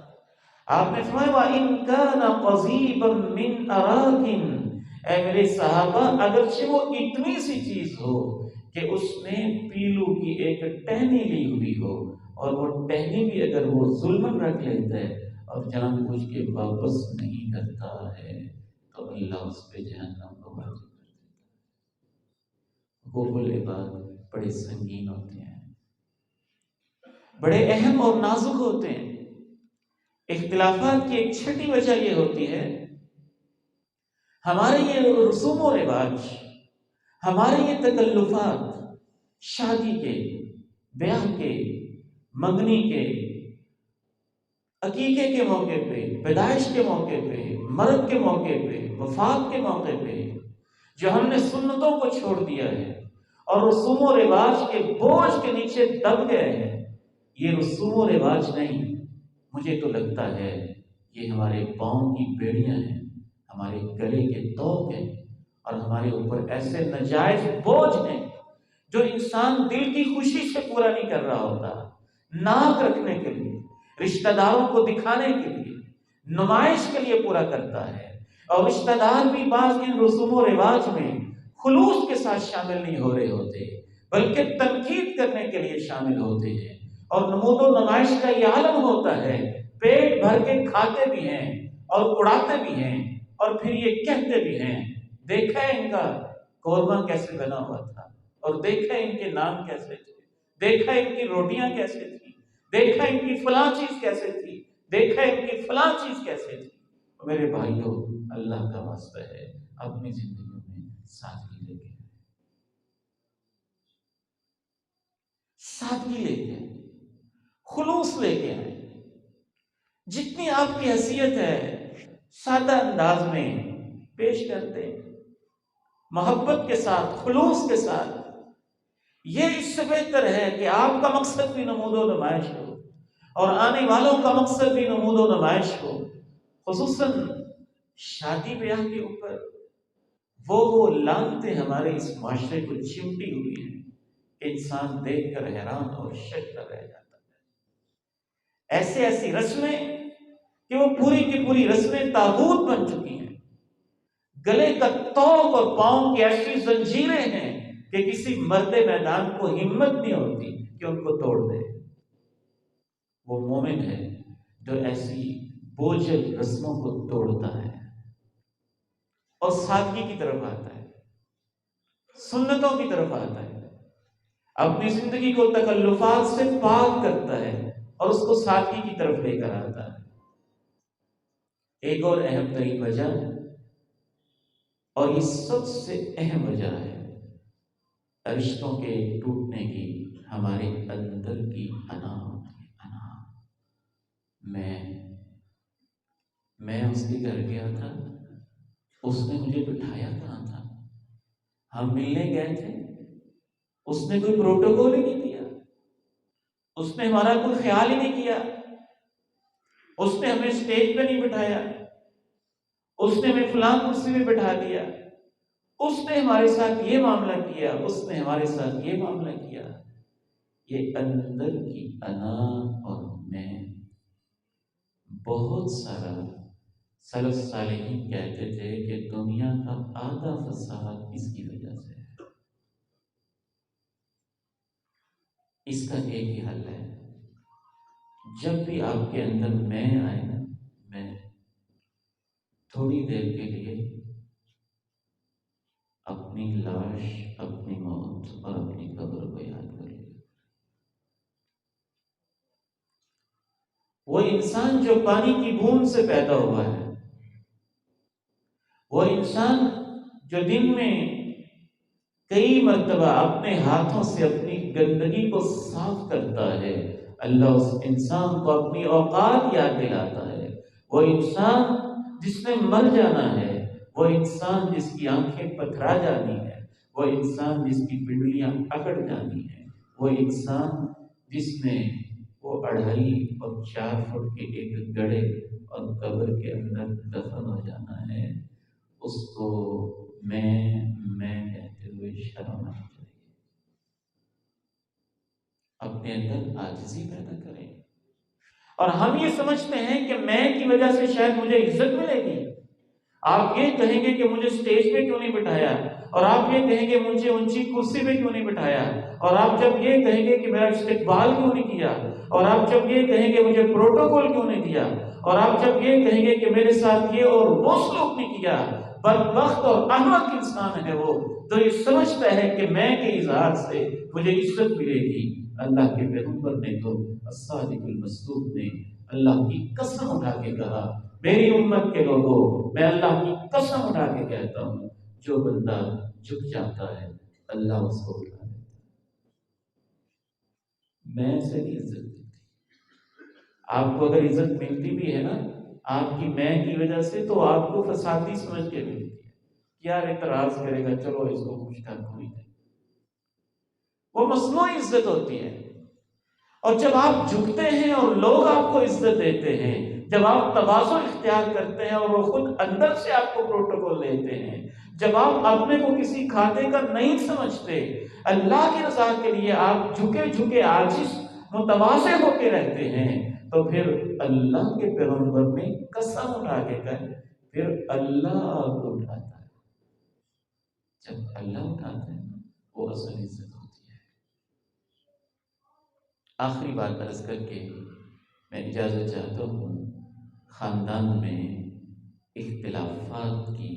آپ نے فرمایا وَإِن كَانَ قَضِيبًا مِّنْ أَرَاكٍ، اے میرے صحابہ اگرچہ وہ اتنی سی چیز ہو کہ اس نے پیلو کی ایک ٹہنی لی ہوئی ہو، اور وہ ٹہنی بھی اگر وہ ظلمن رکھ لیتا ہے اور جان بوجھ کے واپس نہیں کرتا ہے، تو اللہ اس پہ جہنم کو واجب کر دیتا ہے۔ حقوق العباد بڑے سنگین ہوتے ہیں، بڑے اہم اور نازک ہوتے ہیں۔ اختلافات کی ایک چھٹی وجہ یہ ہوتی ہے، ہمارے یہ رسوم و رواج، ہمارے یہ تکلفات، شادی کے، بیاہ کے، منگنی کے، عقیقے کے موقع پہ، پیدائش کے موقع پہ، مرگ کے موقع پہ، وفات کے موقع پہ، جو ہم نے سنتوں کو چھوڑ دیا ہے اور رسوم و رواج کے بوجھ کے نیچے دب گئے ہیں، یہ رسوم و رواج نہیں، مجھے تو لگتا ہے یہ ہمارے پاؤں کی بیڑیاں ہیں، ہمارے گلے کے طوق ہیں، اور ہمارے اوپر ایسے ناجائز بوجھ ہیں جو انسان دل کی خوشی سے پورا نہیں کر رہا ہوتا، ناک رکھنے کے لیے، رشتہ داروں کو دکھانے کے لیے، نمائش کے لیے پورا کرتا ہے۔ اور رشتہ دار بھی بعض ان رسوم و رواج میں خلوص کے ساتھ شامل نہیں ہو رہے ہوتے، بلکہ تنقید کرنے کے لیے شامل ہوتے ہیں، اور نمود و نمائش کا یہ عالم ہوتا ہے، پیٹ بھر کے کھاتے بھی ہیں اور اڑاتے بھی ہیں، اور پھر یہ کہتے بھی ہیں، دیکھا ہے ان کا قورمہ کیسے بنا ہوا تھا، اور دیکھا ہے ان کے نان کیسے تھے، دیکھا ہے ان کی روٹیاں کیسے تھی، دیکھا ہے ان کی فلاں چیز کیسے تھی، دیکھا ہے ان کی فلاں چیز کیسے تھی۔ میرے بھائیوں، اللہ کا واسطہ ہے، اپنی زندگیوں میں سادگی لے کے، سادگی لے کے، خلوص لے کے آئیں۔ جتنی آپ کی حیثیت ہے سادہ انداز میں پیش کرتے ہیں، محبت کے ساتھ، خلوص کے ساتھ۔ یہ اس سے بہتر ہے کہ آپ کا مقصد بھی نمود و نمائش ہو اور آنے والوں کا مقصد بھی نمود و نمائش ہو، خصوصاً شادی بیاہ کے اوپر وہ لانتیں ہمارے اس معاشرے کو چمٹی ہوئی ہیں کہ انسان دیکھ کر حیران اور شک رہ جاتا ہے۔ ایسی رسمیں کہ وہ پوری کی پوری رسمیں طاغوت بن چکی ہیں، گلے کا توق اور پاؤں کی ایسی زنجیریں ہیں کہ کسی مرد میدان کو ہمت نہیں ہوتی کہ ان کو توڑ دے۔ وہ مومن ہے جو ایسی بوجھل رسموں کو توڑتا ہے اور سادگی کی طرف آتا ہے، سنتوں کی طرف آتا ہے، اپنی زندگی کو تکلفات سے پاک کرتا ہے اور اس کو سادگی کی طرف لے کر آتا ہے۔ ایک اور اہم ترین وجہ، اور یہ سب سے اہم وجہ ہے رشتوں کے ٹوٹنے کی، ہمارے اندر کی انا ہوتی ہے۔ انا، میں اس کے گھر گیا تھا، اس نے مجھے بٹھایا کہاں تھا، ہم ملنے گئے تھے، اس نے کوئی پروٹوکول ہی نہیں دیا، اس نے ہمارا کوئی خیال ہی نہیں کیا، اس نے ہمیں اسٹیج پہ نہیں بٹھایا، اس نے ہمیں فلاں کرسی میں بٹھا دیا، اس نے ہمارے ساتھ یہ معاملہ کیا، اس نے ہمارے ساتھ یہ معاملہ کیا۔ یہ اندر کی انا اور میں، بہت سارا سلف صالحین کہتے تھے کہ دنیا کا آدھا فساد اس کی وجہ سے ہے۔ اس کا ایک ہی حل ہے، جب بھی آپ کے اندر میں آئے نا، میں تھوڑی دیر کے لیے اپنی لاش، اپنی موت اور اپنی قبر کو یاد کر لیں۔ وہ انسان جو پانی کی بوند سے پیدا ہوا ہے، وہ انسان جو دن میں کئی مرتبہ اپنے ہاتھوں سے اپنی گندگی کو صاف کرتا ہے، اللہ اس انسان کو اپنی اوقات یاد دلاتا ہے۔ وہ انسان جس نے مر جانا ہے، وہ انسان جس کی آنکھیں پتھرا جانی ہے، وہ انسان جس کی پنڈلیاں اکڑ جانی ہے، وہ انسان جس میں وہ 2.5 اور 4 فٹ کے ایک گڑھے اور قبر کے اندر دفن ہو جانا ہے، اس کو میں کہتے ہوئے شرم آنی چاہیے۔ اپنے اندر عاجزی پیدا کریں، اور ہم یہ سمجھتے ہیں کہ میں کی وجہ سے شاید مجھے عزت ملے گی۔ آپ یہ کہیں گے کہ مجھے سٹیج پہ کیوں نہیں بٹھایا، اور آپ یہ کہیں گے مجھے اونچی کرسی پہ کیوں نہیں بٹھایا، اور آپ جب یہ کہیں گے کہ میرا استقبال کیوں نہیں کیا، اور آپ جب یہ کہیں گے مجھے پروٹوکول کیوں نہیں دیا، اور آپ جب یہ کہیں گے کہ میرے ساتھ یہ اور وہ سلوک نہیں کیا۔ بدبخت اور احمق انسان ہے وہ جو یہ سمجھتا ہے کہ میں کے اظہار سے مجھے عزت ملے گی۔ اللہ کے پیغمبر نے تو الصادق المصدوق نے اللہ کی قسم اٹھا کے کہا، میری امت کے لوگوں، میں اللہ کی قسم اٹھا کے کہتا ہوں، جو بندہ جھک جاتا ہے اللہ اس کو اٹھا دیتا ہے۔ میں سے نہیں عزت ملتی، آپ کو اگر عزت ملتی بھی ہے نا آپ کی میں کی وجہ سے، تو آپ کو فسادی سمجھ کے ملتی ہے، کیا اعتراض کرے گا، چلو اس کو کچھ نہ کوئی نہیں۔ وہ مصنوعی عزت ہوتی ہے، اور جب آپ جھکتے ہیں اور لوگ آپ کو عزت دیتے ہیں، جب آپ تواضع اختیار کرتے ہیں اور وہ خود اندر سے آپ کو پروٹوکول دیتے ہیں، جب آپ اپنے کو کسی کھاتے کا نہیں سمجھتے، اللہ کی رضا کے لیے آپ جھکے جھکے عاجز متواضع ہو کے رہتے ہیں، تو پھر اللہ کے پیغمبر نے قسم اٹھا کے کہا، پھر اللہ آپ کو اٹھاتا ہے۔ جب اللہ اٹھاتا ہے وہ اصل عزت ہوتی ہے۔ آخری بات عرض کر کے میں اجازت چاہتا ہوں، خاندان میں اختلافات کی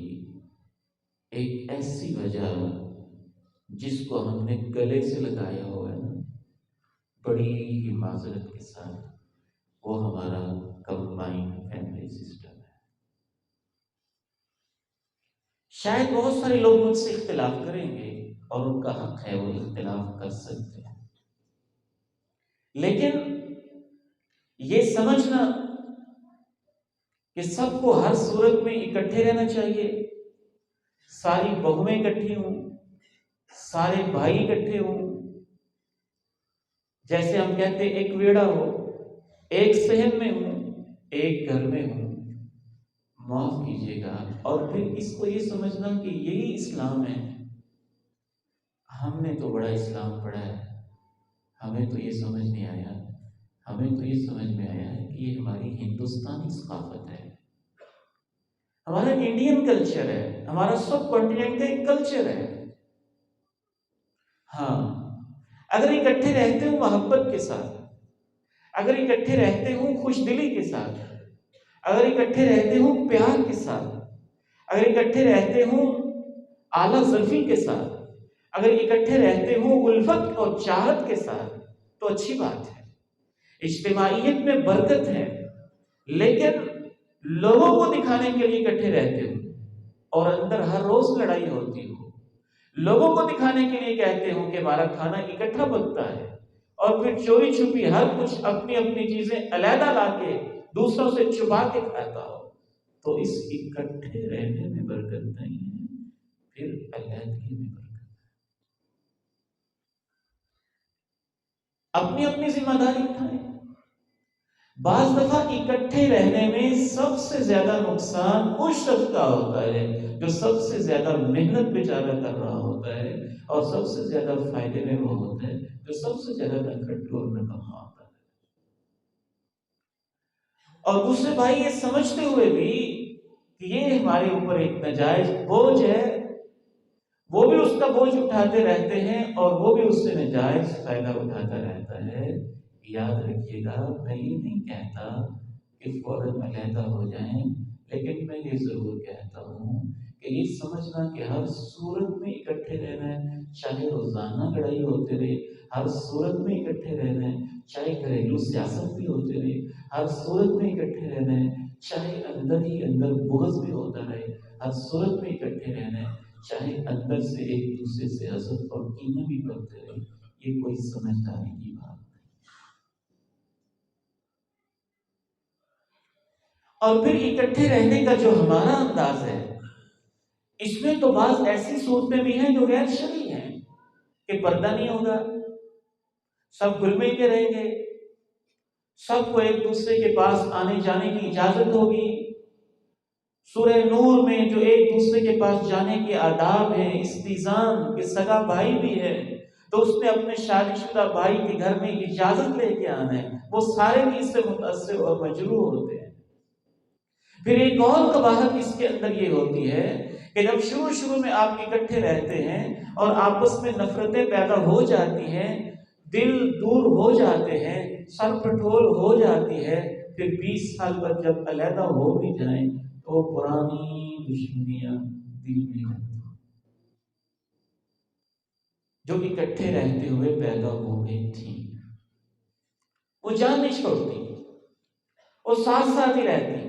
ایک ایسی وجہ جس کو ہم نے گلے سے لگایا ہوا ہے نا، بڑی ہی معذرت کے ساتھ، وہ ہمارا کمبائنڈ فیملی سسٹم ہے۔ شاید بہت سارے لوگ مجھ سے اختلاف کریں گے اور ان کا حق ہے، وہ اختلاف کر سکتے ہیں، لیکن یہ سمجھنا کہ سب کو ہر صورت میں اکٹھے رہنا چاہیے، ساری بہویں اکٹھی ہوں، سارے بھائی اکٹھے ہوں، جیسے ہم کہتے ہیں ایک ویڑا ہو، ایک صحن میں ہوں، ایک گھر میں ہوں، معاف کیجیے گا، اور پھر اس کو یہ سمجھنا کہ یہی اسلام ہے۔ ہم نے تو بڑا اسلام پڑھا ہے، ہمیں تو یہ سمجھ نہیں آیا، ہمیں تو یہ سمجھ میں آیا ہے کہ یہ ہماری ہندوستانی ثقافت ہے، ہمارا انڈین کلچر ہے، ہمارا سب کانٹیننٹ کا ایک کلچر ہے۔ ہاں، اگر اکٹھے رہتے ہوں محبت کے ساتھ، اگر اکٹھے رہتے ہوں خوش دلی کے ساتھ، اگر اکٹھے رہتے ہوں پیار کے ساتھ، اگر اکٹھے رہتے ہوں اعلیٰ ظرفی کے ساتھ، اگر اکٹھے رہتے ہوں الفت اور چاہت کے ساتھ، تو اچھی بات ہے، اجتماعیت میں برکت ہے۔ لیکن لوگوں کو دکھانے کے لیے اکٹھے رہتے ہوں اور اندر ہر روز لڑائی ہوتی ہو، لوگوں کو دکھانے کے لیے کہتے ہوں کہ ہمارا کھانا اکٹھا بنتا ہے، اور پھر چوری چھپی ہر کچھ اپنی اپنی چیزیں علیحدہ لا کے دوسروں سے چھپا کے کھاتا ہو، تو اس اکٹھے رہنے میں برکت نہیں ہے، پھر علیحدگی میں برکت۔ اپنی اپنی ذمہ داری اٹھائیں۔ بعض دفعہ اکٹھے رہنے میں سب سے زیادہ نقصان اس شخص کا ہوتا ہے جو سب سے زیادہ محنت بیچارہ کر رہا ہوتا ہے، اور سب سے زیادہ فائدے میں وہ ہوتا ہے جو سب سے زیادہ نکھٹ اور نکما ہوتا ہے۔ اور دوسرے بھائی یہ سمجھتے ہوئے بھی کہ یہ ہمارے اوپر ایک ناجائز بوجھ ہے، وہ بھی اس کا بوجھ اٹھاتے رہتے ہیں اور وہ بھی اس سے ناجائز فائدہ اٹھاتا رہتا ہے۔ یاد رکھیے گا، میں یہ نہیں کہتا کہ فوراً علیحدہ ہو جائیں، لیکن میں یہ ضرور کہتا ہوں کہ یہ سمجھنا کہ ہر صورت میں اکٹھے رہنا ہے، چاہے روزانہ لڑائی ہوتے رہے، ہر صورت میں اکٹھے رہنا ہے، چاہے گھریلو سیاست بھی ہوتے رہے، ہر صورت میں اکٹھے رہنا ہے، چاہے اندر ہی اندر بغض بھی ہوتا رہے، ہر صورت میں اکٹھے رہنا ہے، چاہے اندر سے ایک دوسرے سے حسد اور کینہ بھی بڑھتے رہے۔ یہ کوئی سمجھداری کی بات نہیں۔ اور پھر اکٹھے رہنے کا جو ہمارا انداز ہے، اس میں تو بعض ایسی صورتیں بھی ہیں جو غیر شرعی ہیں، کہ پردہ نہیں ہوگا، سب گل مل کے رہیں گے، سب کو ایک دوسرے کے پاس آنے جانے کی اجازت ہوگی۔ سورہ نور میں جو ایک دوسرے کے پاس جانے کے آداب ہیں، استئذان کہ سگا بھائی بھی ہے تو اس نے اپنے شادی شدہ بھائی کے گھر میں اجازت لے کے آنا ہے، وہ سارے بھی اس سے متاثر اور مجروح ہوتے ہیں۔ پھر ایک اور قباحت اس کے اندر یہ ہوتی ہے کہ جب شروع میں آپ اکٹھے رہتے ہیں اور آپس میں نفرتیں پیدا ہو جاتی ہیں، دل دور ہو جاتے ہیں، سر پٹھول ہو جاتی ہے، پھر 20 سال بعد جب علیحدہ ہو بھی جائیں تو پرانی دشمنیاں دل میں رہتی ہیں جو اکٹھے رہتے ہوئے پیدا ہو گئی تھی، وہ جان نہیں چھوڑتی، وہ ساتھ ساتھ ہی رہتی ہیں۔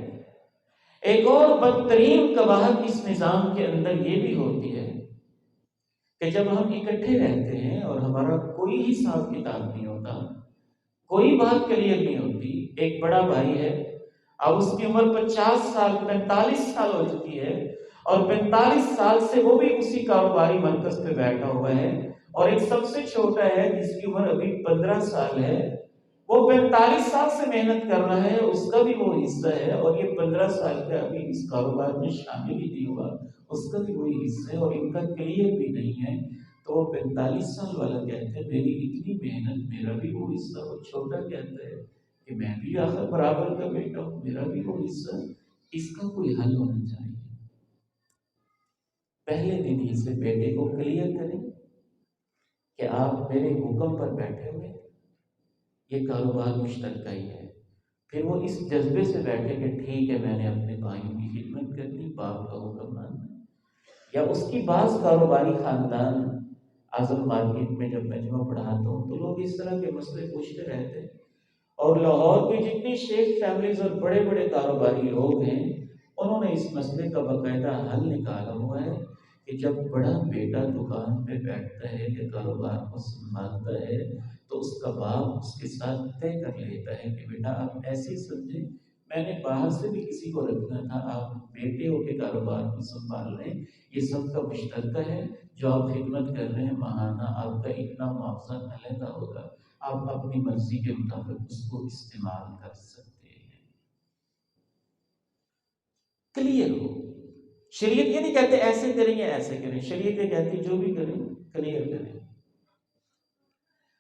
ایک اور بدترین قباحت اس نظام کے اندر یہ بھی ہوتی ہے کہ جب ہم اکٹھے رہتے ہیں اور ہمارا کوئی حساب کتاب نہیں ہوتا، کوئی بات کلیئر نہیں ہوتی، ایک بڑا بھائی ہے، اب اس کی عمر 50 سال 45 سال ہو چکی ہے، اور 45 سال سے وہ بھی اسی کاروباری مرکز پہ بیٹھا ہوا ہے، اور ایک سب سے چھوٹا ہے جس کی عمر ابھی 15 سال ہے، وہ 45 سال سے محنت کر رہا ہے، اس کا بھی وہ حصہ ہے، اور یہ 15 سال کا ابھی اس کاروبار میں شامل ہی نہیں ہوا، اس کا بھی وہی حصہ ہے، اور ان کا کلیئر بھی نہیں ہے۔ تو وہ 45 سال والا کہتا ہے میری اتنی محنت، میرا بھی وہ حصہ، وہ چھوٹا کہتا ہے کہ میں بھی آخر برابر کا بیٹا ہوں، میرا بھی وہ حصہ، اس کا کوئی حل ہونا چاہیے۔ پہلے دن ہی سے بیٹے کو کلیئر کریں کہ آپ میرے حکم پر بیٹھے ہوئے، یہ کاروبار مشترکہ ہی ہے۔ پھر وہ اس جذبے سے بیٹھے کہ ٹھیک ہے، میں نے اپنے بھائیوں کی خدمت کرنی، باپ کا حکم ماننا۔ یا اس کی بعض کاروباری خاندان، اعظم مارکیٹ میں جب مجمع پڑھاتا ہوں تو لوگ اس طرح کے مسئلے پوچھتے رہتے ہیں، اور لاہور کی جتنی شیخ فیملیز اور بڑے بڑے کاروباری لوگ ہیں، انہوں نے اس مسئلے کا باقاعدہ حل نکالا ہوا ہے کہ جب بڑا بیٹا دکان پہ بیٹھتا ہے یا کاروبار کو سنبھالتا ہے تو اس کا باپ اس کے ساتھ طے کر لیتا ہے کہ بیٹا آپ ایسے سمجھیں، میں نے باہر سے بھی کسی کو رکھنا تھا، آپ بیٹے ہو کے کاروبار کو سنبھال رہے ہیں، یہ سب کا مشترکہ ہے، جو آپ خدمت کر رہے ہیں ماہانہ آپ کا اتنا معاوضہ علیحدہ ہوگا، آپ اپنی مرضی کے مطابق اس کو استعمال کر سکتے ہیں۔ کلیئر ہو۔ شریعت یہ نہیں کہتے ایسے کریں یا ایسے کریں، شریعت یہ کہتی جو بھی کریں کلیئر کریں۔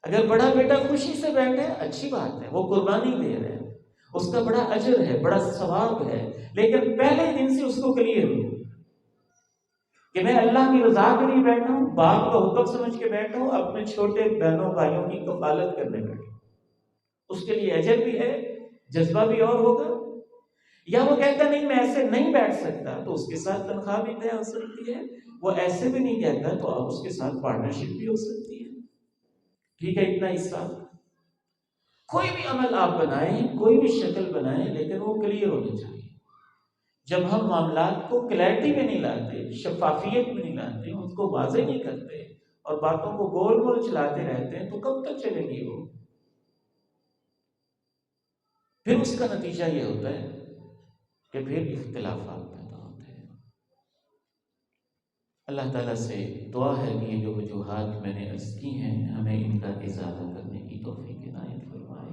اگر بڑا بیٹا خوشی سے بیٹھے اچھی بات ہے، وہ قربانی دے رہے ہیں، اس کا بڑا اجر ہے، بڑا ثواب ہے، لیکن پہلے دن سے اس کو کلیئر ہو کہ میں اللہ کی رضا کے لیے بیٹھا ہوں، باپ کا حکم سمجھ کے بیٹھا ہوں، اپنے چھوٹے بہنوں بھائیوں کی کفالت کرنے بیٹھا ہوں، اس کے لیے اجر بھی ہے، جذبہ بھی اور ہوگا۔ یا وہ کہتا نہیں میں ایسے نہیں بیٹھ سکتا، تو اس کے ساتھ تنخواہ بھی طے ہو سکتی ہے۔ وہ ایسے بھی نہیں کہتا تو آپ اس کے ساتھ پارٹنرشپ بھی ہو سکتی ہے۔ ٹھیک ہے، اتنا حصہ۔ کوئی بھی عمل آپ بنائیں، کوئی بھی شکل بنائیں، لیکن وہ کلیئر ہونی چاہیے۔ جب ہم معاملات کو کلیئرٹی میں نہیں لاتے، شفافیت میں نہیں لاتے، اس کو واضح نہیں کرتے اور باتوں کو گول گول چلاتے رہتے ہیں، تو کب تک چلے گی وہ؟ پھر اس کا نتیجہ یہ ہوتا ہے کہ پھر اختلافات پیدا ہوتے ہیں۔ اللہ تعالیٰ سے دعا ہے کہ یہ جو وجوہات میں نے عرض کی ہیں، ہمیں ان کا اضافہ کرنے کی توفیق عنایت فرمائے۔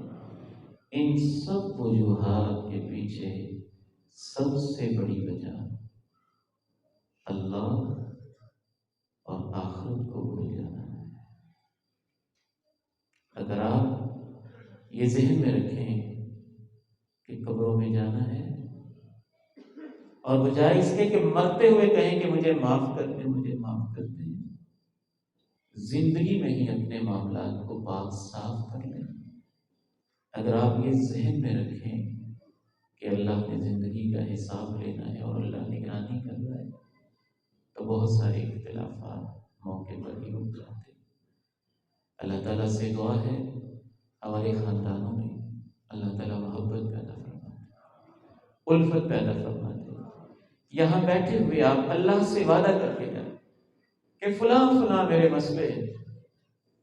ان سب وجوہات کے پیچھے سب سے بڑی وجہ اللہ اور آخرت کو بھول جانا ہے۔ اگر آپ یہ ذہن میں رکھیں کہ قبروں میں جانا ہے، اور بجائے اس کے کہ مرتے ہوئے کہیں کہ مجھے معاف کر دیں، مجھے معاف کر دیں، زندگی میں ہی اپنے معاملات کو پاک صاف کر لیں۔ اگر آپ یہ ذہن میں رکھیں کہ اللہ نے زندگی کا حساب لینا ہے اور اللہ نگرانی کر رہا ہے، تو بہت سارے اختلافات موقع پر ہی رک جاتے ہیں۔ اللہ تعالیٰ سے دعا ہے ہمارے خاندانوں میں اللہ تعالیٰ محبت پیدا فرما دے، الفت پیدا فرما دے۔ یہاں بیٹھے ہوئے آپ اللہ سے وعدہ کر کے جائیں کہ فلاں فلاں میرے مسئلے ہیں،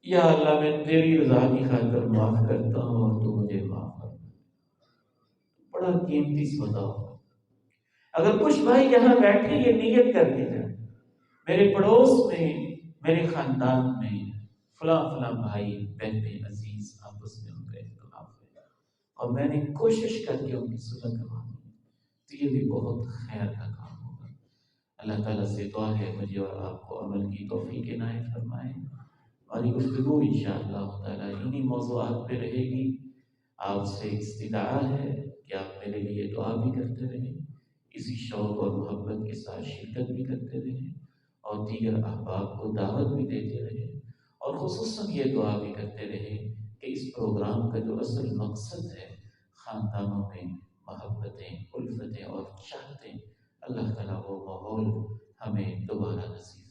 یا اللہ میں تیری رضا کی خاطر معاف کرتا ہوں اور تو مجھے معاف کر۔ بڑا قیمتی سودا ہوگا اگر کچھ بھائی یہاں بیٹھے یہ نیت کر کے جائیں، میرے پڑوس میں، میرے خاندان میں فلاں فلاں بھائی بہنیں عزیز آپس میں ان کا اختلاف ہے اور میں نے کوشش کر کے ان کی صلح کروانی ہے، تو یہ بھی بہت خیر کا کام ہوگا۔ اللہ تعالیٰ سے دعا ہے مجھے اور آپ کو عمل کی توفیق عنایت فرمائے۔ ہماری گفتگو انشاءاللہ تعالیٰ انہی موضوعات پہ رہے گی۔ آپ سے استدعا ہے کہ آپ میرے لیے دعا بھی کرتے رہیں، اسی شوق اور محبت کے ساتھ شرکت بھی کرتے رہیں اور دیگر احباب کو دعوت بھی دیتے رہیں، اور خصوصاً یہ دعا بھی کرتے رہیں کہ اس پروگرام کا جو اصل مقصد ہے، خاندانوں میں محبتیں، الفتیں اور چاہتیں، اللہ تعالیٰ وہ ماحول ہمیں دوبارہ نصیب